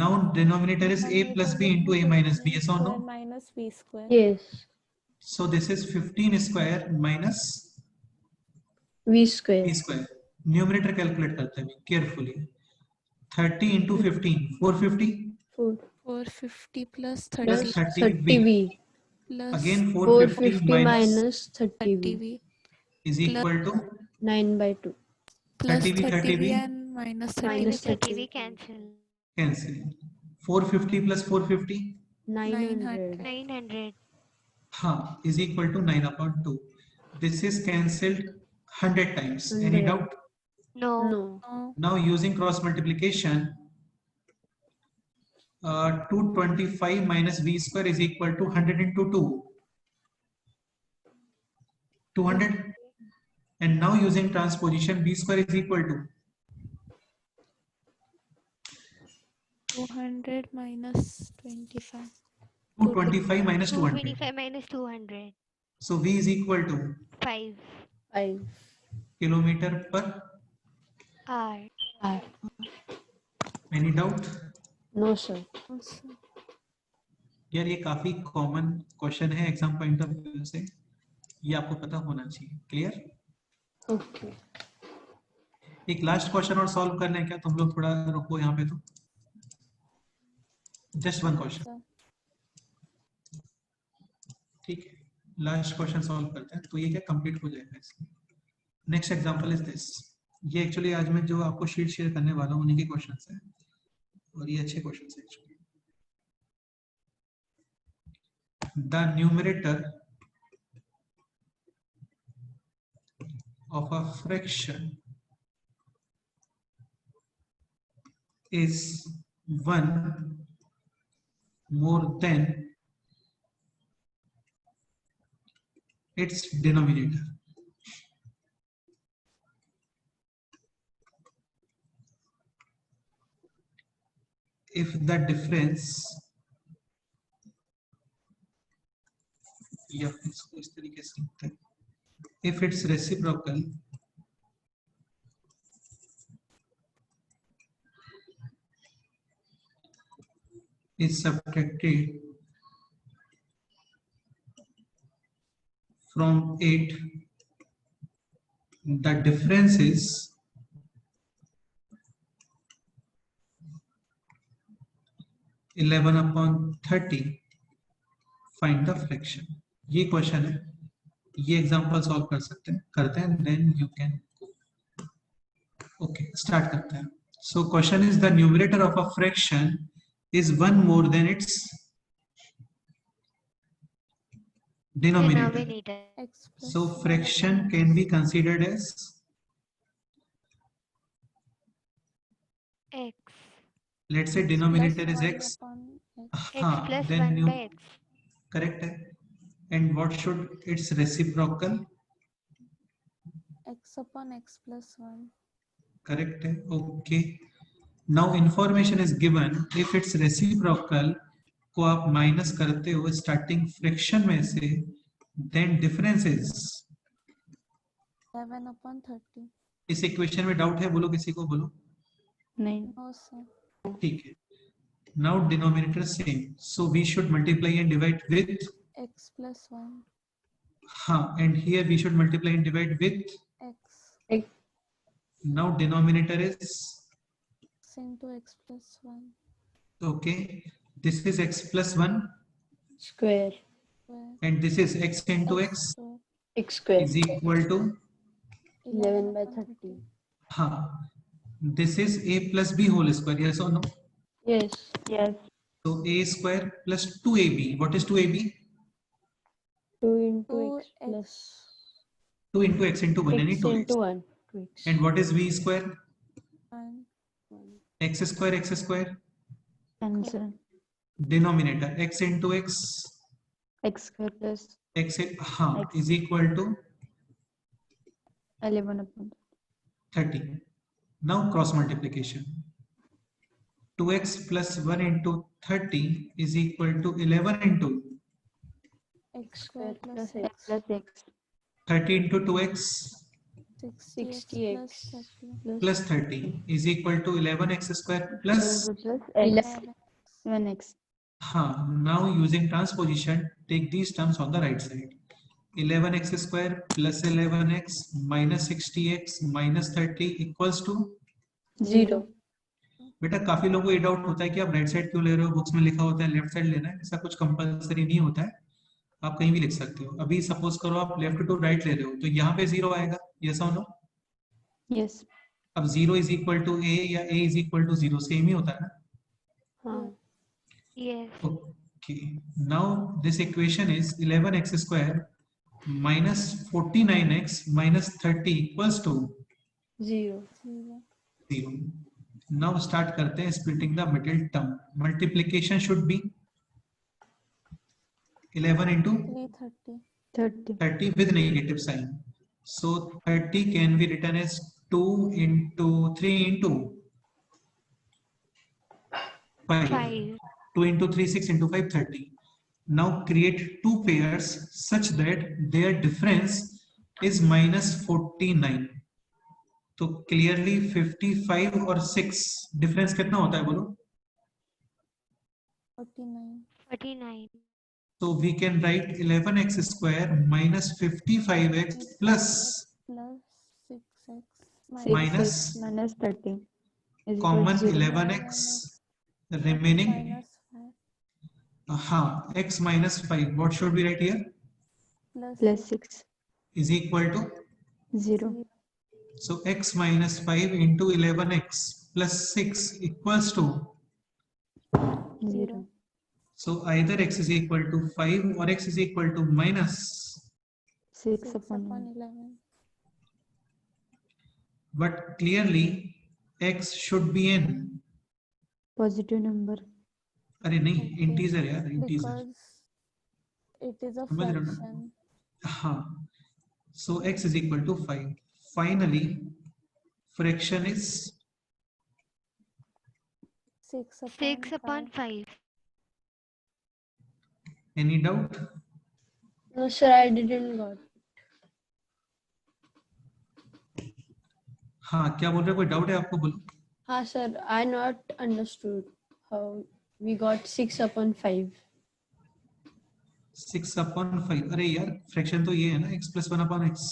now denominator is a plus b into a minus b, yes or no? Minus b square. Yes. So this is 15 square minus V square. b square. Numerator calculate करते हैं carefully. 30 into 15, 450 4 450 plus plus 30 30 30 b. V. plus Again 450 450 minus minus 30 30 V. v is equal to 9/2. plus 30 v 30 v 30 v and minus 30 Minus Minus 30 V 30. cancel. cancel. 450 plus 450 900. 900. हाँ is equal to 9/2. This is cancelled 100 times. Any 100. doubt? No. No. Now using cross multiplication, 225 minus v square is equal to 100 into 2. 200. And now using transposition, b square is equal to 200 minus 25. 225 minus 200. 225 minus 200. So V is equal to 5 5 kilometer per. hour. hour. Any doubt? No, sir. Also, यार ये काफी common question है exam point of view से, ये आपको पता होना चाहिए. क्लियर? Okay. एक लास्ट क्वेश्चन और सॉल्व करना है क्या? तुम लोग थोड़ा रुको यहाँ पे. तो जस्ट वन क्वेश्चन. sir. ठीक है, लास्ट क्वेश्चन सॉल्व करते हैं तो ये क्या कंप्लीट हो जाएगा इसमें. Next example is this. ये एक्चुअली आज मैं जो आपको शीट शेयर करने वाला हूँ उन्हीं के क्वेश्चंस हैं और ये अच्छे क्वेश्चंस हैं actually. The numerator of a fraction is 1 more than its denominator. If the difference, या इसको इस तरीके से लिखते हैं, if its reciprocal is subtracted from 8, the difference is (11/30). Find the fraction. ये क्वेश्चन है, ये एग्जांपल सॉल्व कर सकते हैं, करते हैं, then you can go. Okay, start करते हैं. So question is the numerator of a fraction is 1 more than its denominator. Denominator. X plus So fraction can be considered as, X. let's say denominator is plus x. 1 upon X. X plus then 1 you by X. correct है. And what should its reciprocal? X upon X plus 1. Correct है. Okay. Now information is given. If its reciprocal को आप minus करते हो starting fraction में से, then difference is 11 upon 30. इस equation में डाउट है? बोलो, किसी को बोलो. नहीं. No, sir. ठीक है. Now denominator same, so we should multiply and divide with, X plus 1. हाँ, and here we should multiply and divide with. X. Now denominator is, X into X plus 1. okay, this is x plus 1 Square. Square. and this is x into x Square. X square. is equal to, 11 by upon 30. हाँ, this is a plus b whole square. Yes or no? Yes. Yes. So a square plus 2ab. What is 2ab? 2 into 2 X plus 2 into x into 1. Any X 2 into 1. 2X. And what is v square? 1. X square. Cancel. Denominator x into x, X square plus x, हाँ, X. is equal to 11 upon 30. Now cross multiplication. 2x plus 1 into 30 is equal to 11 into X square plus plus X. X plus X 30 into 2x 60X 60X plus 30. plus 30 is equal to 11x square plus, plus 11X. 11X. हाँ, now using transposition, take these terms on the right side. 11x square plus 11x minus 60x minus 30 equals to 0. बेटा काफी लोगों को ये doubt होता है कि आप राइट साइड क्यों ले रहे हो, बुक्स में लिखा होता है लेफ्ट साइड लेना है. ऐसा कुछ कंपलसरी नहीं होता है, आप कहीं भी लिख सकते हो. अभी सपोज करो आप लेफ्ट टू राइट ले रहे हो तो यहाँ पे 0 आएगा. यस और नो? Yes. अब 0 इज इक्वल टू a या a is equal to 0 same ही होता है ना. हाँ. Yes. Okay, now this equation is 11x square minus 49x minus 30 equals to 0. 0. 0. Now start करते हैं splitting the middle term. Multiplication should be 11 into 330. 30. 30 with negative sign. So 30 can be written as 2 into 3 into 5. 5. 2 into 3, 6 into 5, 30. Now create two pairs such that their difference is minus 49. तो clearly 55 और 6 difference कितना होता है बोलो? 49. 49. So we can write 11x square minus 55x plus 6x minus minus 30 is equal common to 0. 11x remaining minus 5 x minus 5. What should we write here? Plus 6 Is equal to 0. so x minus 5 into 11x plus 6 equals to 0. so either x is equal to 5 or x is equal to minus 6 6 upon upon 1. 11. but clearly x should be in Positive number. अरे नहीं Okay. Integer यार integer Because it is a समझ रहे हो ना? fraction. हाँ so x is equal to 5. Finally fraction is 6 upon 6 upon 5. any doubt? No, sir, I didn't got. हाँ क्या बोल रहे हो? कोई डाउट है आपको? बोलो. हाँ, sir, I not understood how we got 6 upon 5. 6 upon 5. अरे यार फ्रैक्शन तो ये है ना x plus 1 upon x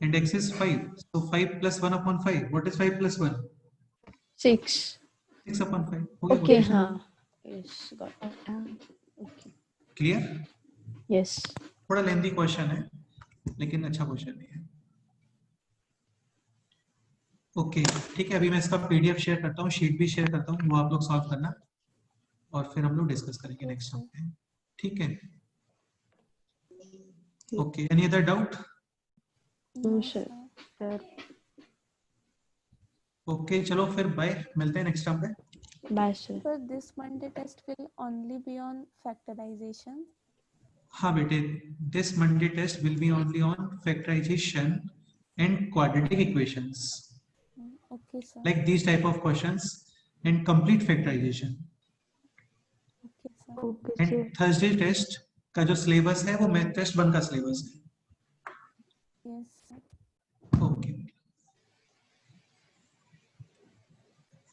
and x is 5. So 5 plus 1 upon 5. What is 5 plus 1? 6. 6 upon 5. हो गया Okay, question? हाँ. Yes, got it. Okay. Clear? Yes. थोड़ा लेंथी क्वेश्चन है लेकिन अच्छा क्वेश्चन नहीं है. ओके ठीक है, अभी मैं इसका पीडीएफ शेयर करता हूँ, शीट भी शेयर करता हूँ, वो आप लोग सॉल्व करना और फिर हम लोग डिस्कस करेंगे नेक्स्ट टाइम पे. ठीक है. Okay any other doubt? No, sir. Sir. Okay चलो फिर बाय, मिलते हैं नेक्स्ट टाइम पे. Bye, sir. So this Monday test will only be on factorization. हाँ बेटे, this Monday test will be only on factorization and quadratic equations, Okay, sir. like these type of questions and complete factorization. Okay, sir. Okay, And sir. Thursday test का जो syllabus है वो math test 1 का syllabus है. Yes, sir. Okay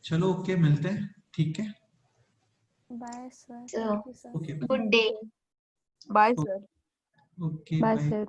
चलो okay मिलते हैं. ठीक है. Bye, sir. So, Thank you, sir. Okay good day. Bye, sir. Okay Bye, bye. sir.